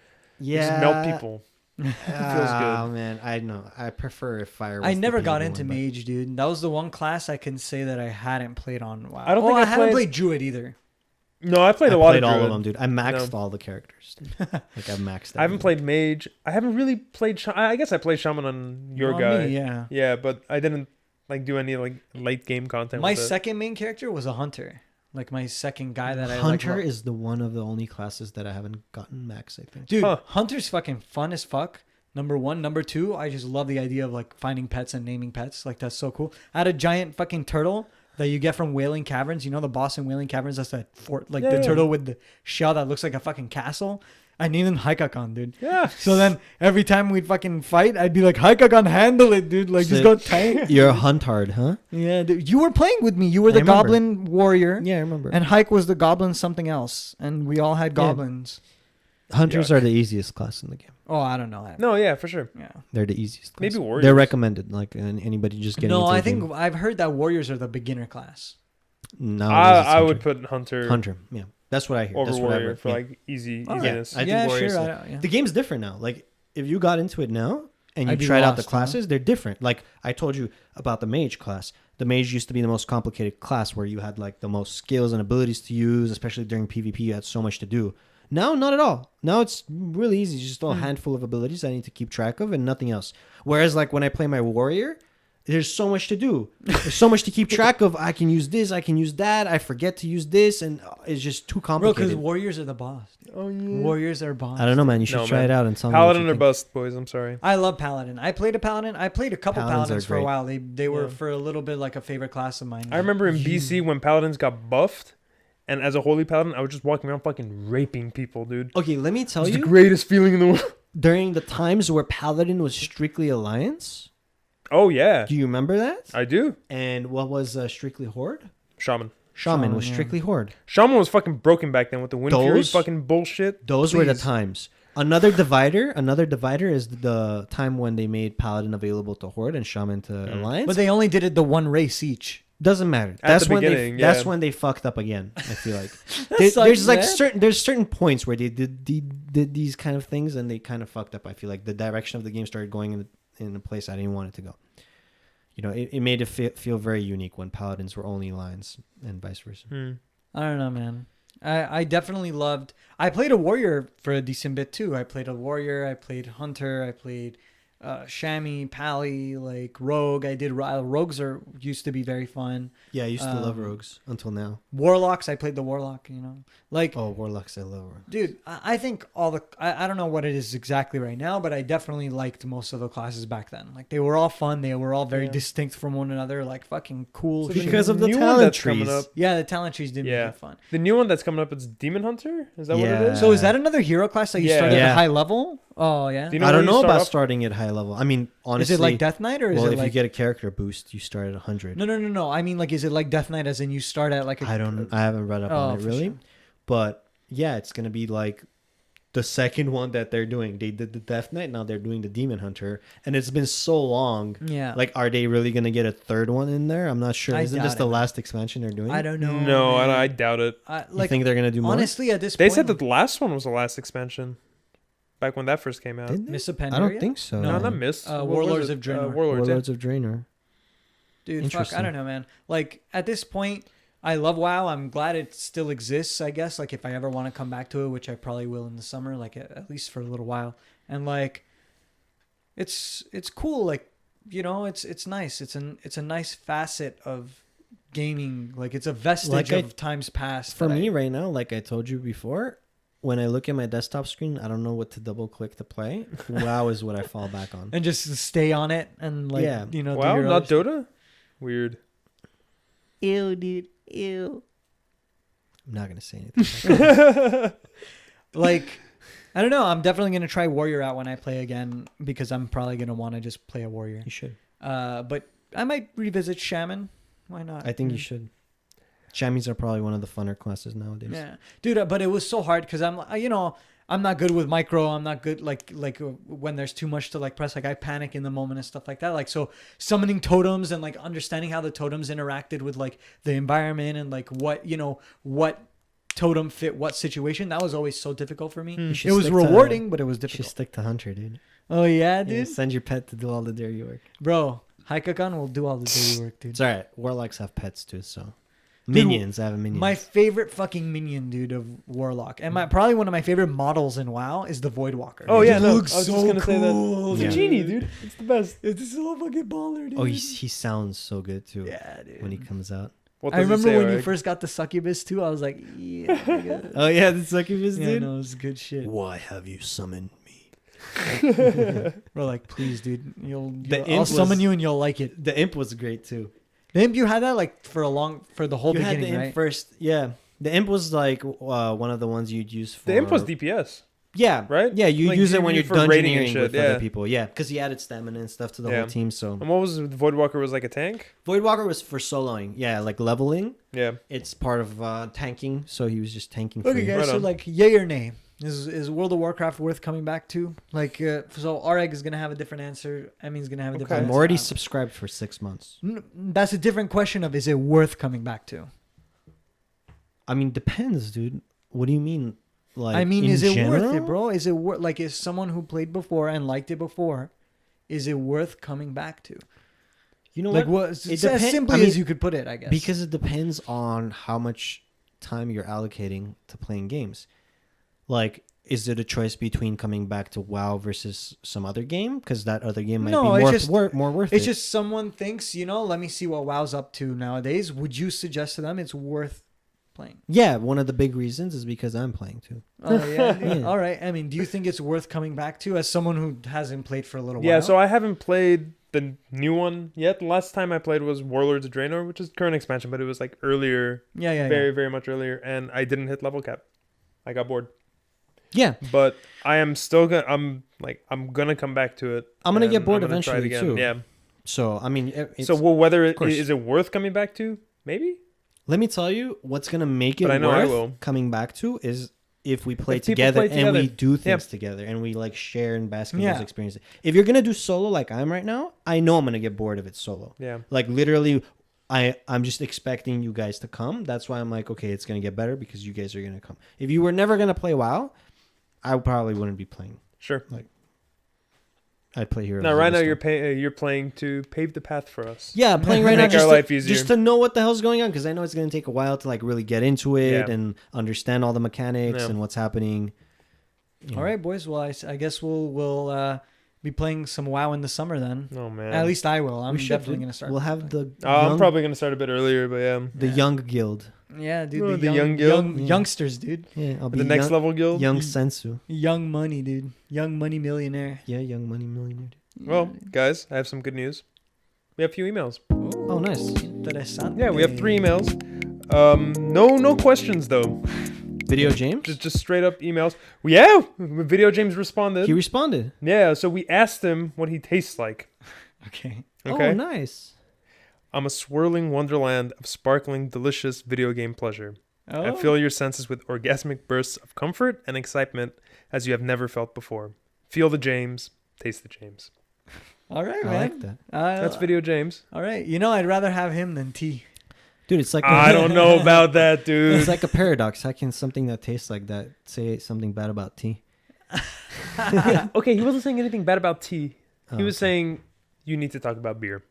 You just melt people. Feels good. Man, I know. I prefer if fire. Was I the never got PvP into one, but- mage, dude. That was the one class I can say that I hadn't played on WoW. I don't think I I haven't played- played Druid either. No, I played I a lot played of all Druid. of them, dude. I maxed No. all the characters. Dude. Like I've maxed. I haven't everything. played mage. I haven't really played. I guess I played shaman on your On guy. me, yeah. Yeah, but I didn't like do any like late game content. My with it. second main character was a hunter. Like my second guy that I Hunter like. is the one of the only classes that I haven't gotten max. I think. Dude, Huh. hunter's fucking fun as fuck. Number one. Number two, I just love the idea of like finding pets and naming pets. Like that's so cool. I had a giant fucking turtle that you get from Wailing Caverns. You know the boss in Wailing Caverns? That's that fort, like the Yeah. turtle with the shell that looks like a fucking castle. I named him Haikakan, dude. Yeah. So then every time we'd fucking fight, I'd be like, Haikakan, handle it, dude. Like, just So- go tight. You're a huntard, huh? Yeah, dude. You were playing with me. You were I the remember. goblin warrior. Yeah, I remember. And Hike was the goblin something else. And we all had goblins. Hunters Yuck. are the easiest class in the game. Oh, I don't know. No, yeah, for sure. Yeah. They're the easiest. Class. Maybe warriors. They're recommended. Like anybody just getting. No, into I the game. think I've heard that warriors are the beginner class. Nowadays it's I would hunter. put hunter, Hunter. Yeah, that's what I hear. over That's what I warrior read. for Yeah. like easy All right. easiness. I think yeah, warriors. sure. Like, the game's different now. Like if you got into it now and you I'd be tried out the lost, huh? classes, they're different. Like I told you about the mage class. The mage used to be the most complicated class where you had like the most skills and abilities to use, especially during PvP. You had so much to do. Now, not at all. Now it's really easy. It's just a handful of abilities I need to keep track of and nothing else. Whereas like when I play my warrior, there's so much to do. There's so much to keep track of. I can use this. I can use that. I forget to use this, and it's just too Bro, because complicated. warriors are the boss. Oh yeah. Warriors are boss. I don't know, man. You should No, try man. it out and tell me. what Paladin you or think. bust, boys. I'm sorry. I love Paladin. I played a Paladin. I played a couple Paladins Paladins are for a great. while. They were Yeah. for a little bit like a favorite class of mine. I remember in BC when paladins got buffed, and as a holy paladin, I was just walking around fucking raping people, dude. Okay, let me tell It's the you. greatest feeling in the world. During the times where Paladin was strictly Alliance, Oh yeah, do you remember that? I do. And what was strictly Horde? Shaman. Shaman was yeah. strictly Horde. Shaman was fucking broken back then with the Wind Fury Those- fucking bullshit. Those were the Please. times. Another divider is the time when they made Paladin available to Horde and Shaman to Alliance. But they only did it the one race each. Doesn't matter. At That's the when beginning, that's yeah. when they fucked up again. I feel like sucks, there's like man. there's certain points where they did these kind of things and they kind of fucked up. I feel like the direction of the game started going in a place I didn't want it to go. You know, it made it feel very unique when Paladins were only lines and vice versa. I don't know, man. I definitely loved. I played a warrior for a decent bit too. I played a warrior. I played hunter. I played Chamois, Pally, like rogue. I did rogues used to be very fun. Yeah, I used to love rogues until now. Warlocks. I played the warlock. You know, like Oh, warlocks, I love rogues. dude. I think all the. I don't know what it is exactly right now, but I definitely liked most of the classes back then. Like they were all fun. They were all very Yeah. distinct from one another. Like fucking cool. So shit. Because of the new one talent that's coming trees. up. Yeah, the talent trees did Yeah. make it fun. The new one that's coming up is Demon Hunter. Is that what Yeah. it is? So is that another hero class that you Yeah. start at Yeah. a high level? Oh yeah. Do you know I where don't you know start about off? starting at high level. I mean, honestly, Is it like Death Knight or is well, it if like you get a character boost, you start at 100. no? I mean, like, is it like Death Knight, as in you start at like a I haven't read up on it for really, sure. but yeah, it's gonna be like the second one that they're doing. They did the Death Knight, now they're doing the Demon Hunter, and it's been so long. Yeah. Like, are they really gonna get a third one in there? I'm not sure. I Isn't doubt this the it. last expansion they're doing? I don't know. No, man. I doubt it. I, You like think they're gonna do more? honestly, at this They point, said that the last one was the last expansion. Back when that first came out. Didn't they? Miss of I Pandaria? don't think so. No, No. not Miss. Uh, What was Warlords it? of Draenor. Warlords. Warlords of Draenor. dude, fuck, I Interesting. don't know, man. Like at this point, I love WoW. I'm glad it still exists. I guess like if I ever want to come back to it, which I probably will in the summer, like at least for a little while, and like, it's cool. Like you know, it's nice. It's a nice facet of gaming. Like it's a vestige Like I- of times past. For that me I- right now, like I told you before, when I look at my desktop screen, I don't know what to double click to play. WoW is what I fall back on. and just stay on it and like Yeah. you know. Wow, do your not other Dota. Weird. Ew, dude. Ew. I'm not gonna say anything. like I don't know. I'm definitely gonna try Warrior out when I play again because I'm probably gonna want to just play a Warrior. You should. But I might revisit Shaman. Why not? I think you should. Chamois are probably one of the funner classes nowadays. Yeah, dude. But it was so hard because I'm not good with micro. I'm not good like when there's too much to like press. Like I panic in the moment and stuff like that. Like so summoning totems and like understanding how the totems interacted with like the environment and like what totem fit what situation. That was always so difficult for me. You should It was stick to- rewarding, but it was You should difficult. stick to Hunter, dude. Oh yeah, Yeah, dude. send your pet to do all the dirty work. Bro, Haikakan will do all the dirty work, dude. It's alright. Warlocks have pets too, so. Dude, Minions. I have a minion. My favorite fucking minion, dude, of Warlock, and probably one of my favorite models in WoW is the Voidwalker. Oh It yeah, no. looks I was so just gonna say that. cool, It's Yeah. a genie, dude. It's the best. It's so fucking baller, dude. Oh, he sounds so good too yeah, dude. when he comes out. What I does he remember say, when you Eric? first got the succubus too. I was like, yeah, nigga. Oh yeah, the succubus Yeah, dude. no, it was good shit. Why have you summoned me? Bro, like, please, dude, The I'll imp summon was- you and you'll like it. The imp was great too. The imp, you had that like for the whole You had beginning, the imp right? first. Yeah, the imp was like one of the ones you'd use for. The imp was DPS. Yeah, right? Yeah, you Like, use you it when you're use for raiding and dungeoneering shit, with yeah. other people. Yeah, because he added stamina and stuff to the Yeah. whole team. So And what was the Voidwalker was like a tank? Voidwalker was for soloing. Yeah, like leveling. Yeah. It's part of tanking, so he was just tanking. Okay, for guys. Right So on. like, yay or nay? Is World of Warcraft worth coming back to? Like, so Areg is gonna have a different answer. Emmy's gonna have a different Okay. I'm answer. already subscribed for 6 months. That's a different question of is it worth coming back to? I mean, depends, dude. What do you mean? Like, I mean, in is it general? worth it, bro? Is it worth like is someone who played before and liked it before? Is it worth coming back to? You know Like what? what? It's It as depen- simply I mean, as you could put it, I guess. Because it depends on how much time you're allocating to playing games. Like, is it a choice between coming back to WoW versus some other game? Because that other game might No, be it's more worth it's it. just someone thinks, let me see what WoW's up to nowadays. Would you suggest to them it's worth playing? Yeah, one of the big reasons is because I'm playing too. Oh yeah, dude. Yeah. All right. I mean, do you think it's worth coming back to as someone who hasn't played for a little Yeah, while? so I haven't played the new one yet. The last time I played was Warlords of Draenor, which is current expansion, but it was like earlier, yeah. very, very much earlier, and I didn't hit level cap. I got bored. Yeah, But I am still gonna I'm gonna come back to it. I'm gonna and get bored I'm gonna try it eventually, again. too. Yeah. so I mean, it's, So whether it course. is it worth coming back to? Maybe. let me tell you, what's gonna make it But I know I worth will. coming back to is if we play If people together play and we together. do things together and we like share and bask in Yeah. those experiences. If you're gonna do solo like I'm right now, I know I'm gonna get bored of it solo. Yeah. Like literally, I'm just expecting you guys to come. That's why I'm like, okay, it's gonna get better because you guys are gonna come. If you were never gonna play WoW, I probably wouldn't be playing. Sure. I'd play Heroes. Now, of right the now Storm. you're playing to pave the path for us. Yeah, I'm playing right now Make our just life to, easier. just to know what the hell's going on because I know it's gonna take a while to like really get into it Yeah. and understand all the mechanics Yeah. and what's happening. You All know. right, boys. Well, I guess we'll be playing some WoW in the summer then. Oh man. At least I will. I'm We should, definitely dude. gonna start. We'll have the I'm young, probably gonna start a bit earlier, but yeah. the young guild. Yeah, dude. Oh, the the young, young guild? young Yeah. youngsters, dude. Yeah, I'll be The next young, level guild. young sensu. Young money, dude. Young money millionaire. Yeah, young money millionaire. Well, guys, I have some good news. We have a few emails. Oh, nice. Interesante. Yeah, we have 3 emails. No questions though. Video James. Just straight up emails. Yeah, Video James responded. He responded. Yeah, so we asked him what he tastes like. Okay. Okay. Oh, nice. I'm a swirling wonderland of sparkling, delicious video game pleasure. Oh. I fill your senses with orgasmic bursts of comfort and excitement as you have never felt before. Feel the James, taste the James. All right, I man. like that. That's Video James. All right. I'd rather have him than T. Dude, it's like I don't know about that, dude. It's like a paradox. How can something that tastes like that say something bad about tea? Okay, he wasn't saying anything bad about tea. Oh, He was okay. saying you need to talk about beer.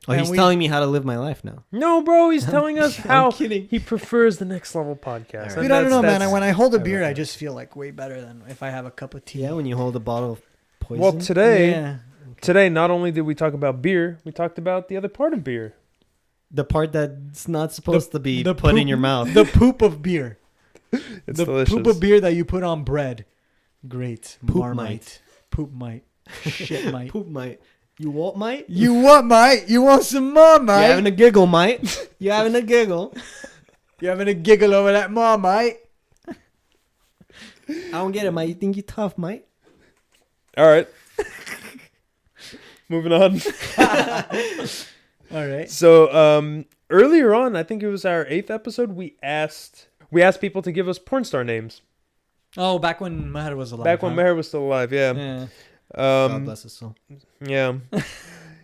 Oh, And he's we- telling me how to live my life now. No, bro, he's telling us how kidding. he prefers the Next Level podcast. Alright. And Dude, I don't know, man. that's- When I hold a I beer, like I that. just feel like way better than if I have a cup of tea. Yeah, when you hold a bottle of poison. Well, today, Yeah. not only did we talk about beer, we talked about the other part of beer. the part that's not supposed to be the put in poop- your mouth. The poop of beer. It's the delicious. poop of beer that you put on bread. Great. Poop Marmite. Poop mite. Shit mite. Poop, mate. You want, mate? You what, mate? You want some more, You mate? having a giggle, mate? You having a giggle? You having a giggle over that more, mate? I don't get it, mate. You think you're tough, mate? All right. Moving on. All right. So, earlier on, I think it was our 8th episode, we asked people to give us porn star names. Oh, back when Meher was alive. Back when Meher was still alive, yeah. Yeah. God bless his soul. Yeah.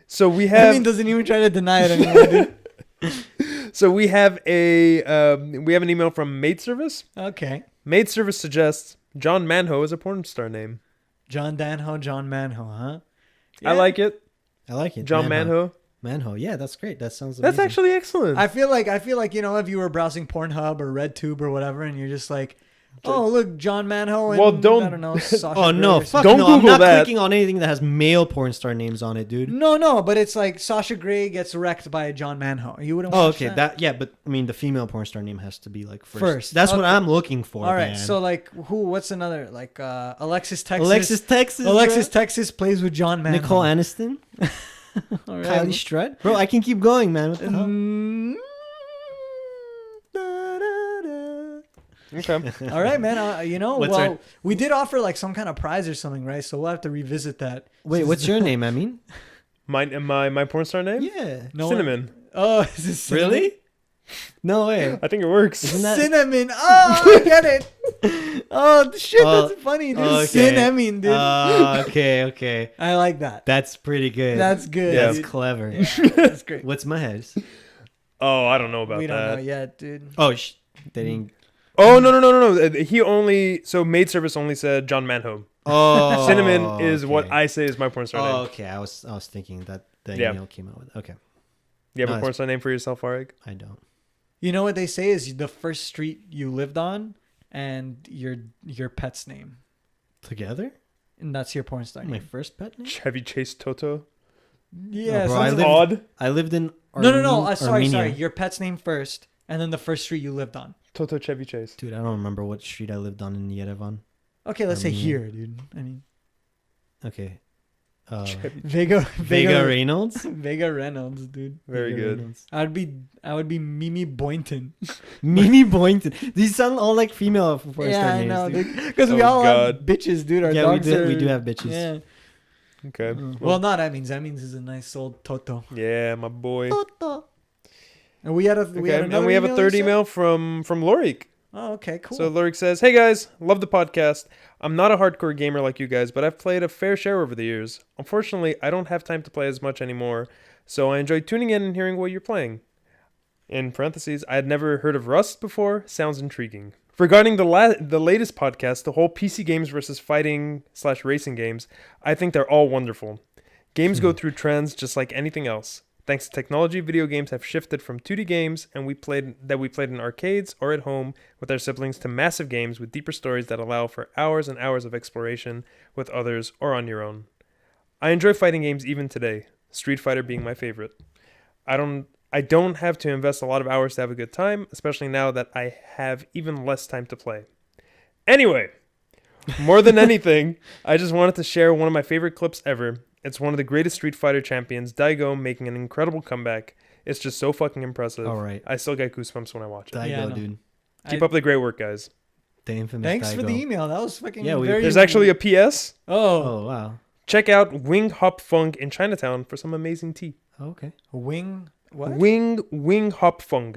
So we I have mean, doesn't even try to deny it anymore, dude. So we have an email from Maid Service. Okay. Maid Service suggests John Manho is a porn star name. John Manho, huh? I like it. I like it. John Manho. Manho. Yeah, that's great. That sounds That's amazing. actually excellent. I feel like if you were browsing Pornhub or RedTube or whatever, and you're just like, oh look, John Manho. And, Well, don't- I don't know. Sasha Oh no! Grey or Fuck Don't no! I'm Google not that. clicking on anything that has male porn star names on it, dude. No, but it's like Sasha Grey gets wrecked by John Manho. You wouldn't. Oh, watch okay. that? Yeah, but I mean, the female porn star name has to be like first. First. That's what Okay. I'm looking for. All right. man. So like, what's another like Alexis Texas? Alexis, Texas plays with John Manho. Nicole Aniston, All right. Kylie Strutt. Bro, I can keep going, man. What the hell? Okay. All right, man. What's our- we did offer like some kind of prize or something, right? So we'll have to revisit that. Wait, what's your name? I mean, My porn star name? yeah. No Cinnamon. Oh, is this cinnamon? Really? No way. I think it works. Isn't that- Cinnamon. Oh, I get it. Oh shit, Oh, that's funny, dude. okay. Cinnamon, dude. Okay. I like that. That's pretty good. That's good. Yeah. That's dude. clever. That's great. What's my head? Oh, I don't know about We don't that. know yet, dude. Oh, they didn't. Oh, no. He only... So Maid Service only said John Manho. Oh, Cinnamon is what okay. I say is my porn star Oh, name. okay. I was thinking that the Yeah. email came out with. Okay, You have No, a porn star name for yourself, Arik? I don't. You know what they say is the first street you lived on and your pet's name. Together? And that's your porn star My name. first pet name? Chevy Chase Toto? Yeah, bro, I sounds lived- Odd. I lived in. No. Sorry. Armenia. Your pet's name first, and then the first street you lived on. Toto Chevy Chase. Dude, I don't remember what street I lived on in Yerevan. Okay, let's say Armenia. here, dude. I mean, Okay. Chevy. Vega Reynolds. Vega Reynolds, dude. Very Vega good. Reynolds. I would be Mimi Boynton. Mimi Boynton. These sound all like female porn Yeah, star I names. know, dude. dude. Because we Oh, all have God. bitches, dude. Our Yeah, dogs we are. do have bitches. Yeah. Okay. Well, not Emmons. Emmons is a nice old Toto. Yeah, my boy. And we had a Okay, and we have a email, third you said? email from Lorik. Oh, okay, cool. So Lorik says, "Hey guys, love the podcast. I'm not a hardcore gamer like you guys, but I've played a fair share over the years. Unfortunately, I don't have time to play as much anymore, so I enjoy tuning in and hearing what you're playing." In parentheses, I had never heard of Rust before. Sounds intriguing. Regarding the latest podcast, the whole PC games versus fighting/racing games, I think they're all wonderful. Games go through trends just like anything else. Thanks to technology, video games have shifted from 2D games and we played in arcades or at home with our siblings to massive games with deeper stories that allow for hours and hours of exploration with others or on your own. I enjoy fighting games even today, Street Fighter being my favorite. I don't have to invest a lot of hours to have a good time, especially now that I have even less time to play. Anyway, more than anything, I just wanted to share one of my favorite clips ever. It's one of the greatest Street Fighter champions, Daigo, making an incredible comeback. It's just so fucking impressive. All right. I still get goosebumps when I watch it. Daigo, Yeah, I know. dude. Keep up the great work, guys. The infamous Thanks for Daigo. the email. That was fucking Yeah, we- very... There's actually a PS. Oh, Oh, wow. Check out Wing Hop Fung in Chinatown for some amazing tea. Okay. wing... What? Wing Hop Fung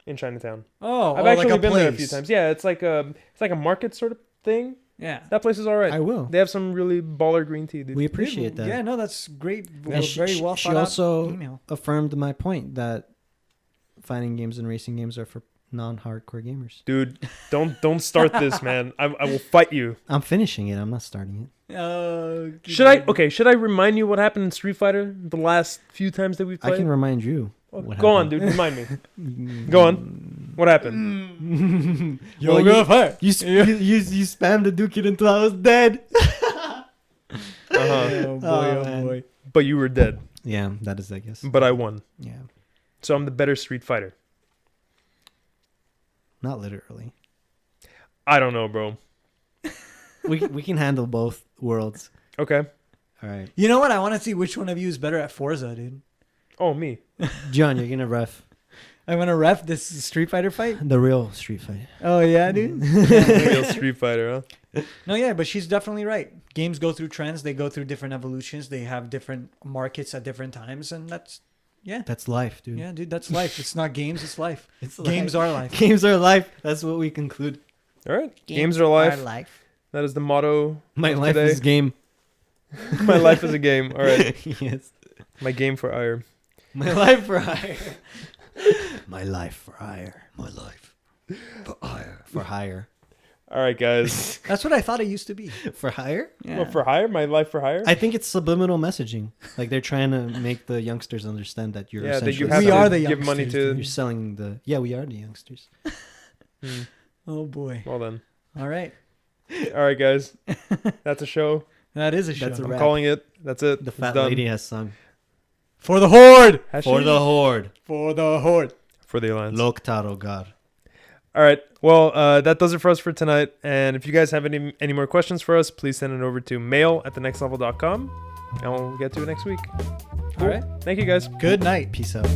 in Chinatown. Oh, I've like actually a been there a few place. times. Yeah, it's like a market sort of thing. Yeah. That place is all right. I will. They have some really baller green tea, dude. We appreciate that. Yeah, no, that's great. And Very well she thought out also email. affirmed my point that fighting games and racing games are for non-hardcore gamers. Dude, don't start this, man. I will fight you. I'm finishing it. I'm not starting it. Should I remind you what happened in Street Fighter the last few times that we've I played? can remind you. Oh, what go on, happened. dude. Remind me. Go on. What happened? Well, you spammed the Duke until I was dead. Uh-huh. Oh boy, Oh, oh man. boy. But you were dead. Yeah, that is, I guess. But I won. Yeah, So I'm the better Street Fighter. not literally. I don't know, bro. We can handle both worlds. Okay. All right, You know what? I want to see which one of you is better at Forza, dude. Oh, me. John, you're gonna ref I'm gonna ref this Street Fighter fight. the real Street Fight. Oh yeah, dude. Real Street Fighter, huh? No, yeah, but she's definitely right. Games go through trends. They go through different evolutions. They have different markets at different times, and that's That's life, dude. yeah, dude. That's life. It's not games. It's life. It's Games life. are life. Games are life. That's what we conclude. All right. Games are life. life. That is the motto. My of life today. is game. My life is a game. All right. Yes. My game for ire. My life for hire. My life for hire. My life. For hire. For hire. All right, guys. That's what I thought it used to be. For hire? Yeah. What, for hire? My life for hire? I think it's subliminal messaging. Like they're trying to make the youngsters understand that you're Yeah, that you essentially have We to are the give money youngsters, to. you're selling the. Yeah, we are the youngsters. Oh boy. Well then. All right. All right, guys. That's a show. That is a show. That's a I'm wrap. calling it. That's it. The It's fat done. lady has sung. For the horde. Has For she? the horde. For the horde. For the alliance. Loktaro God. All right. Well, that does it for us for tonight. And if you guys have any more questions for us, please send it over to mail@thenextlevel.com, and we'll get to it next week. All right. Thank you, guys. Good night. Peace out.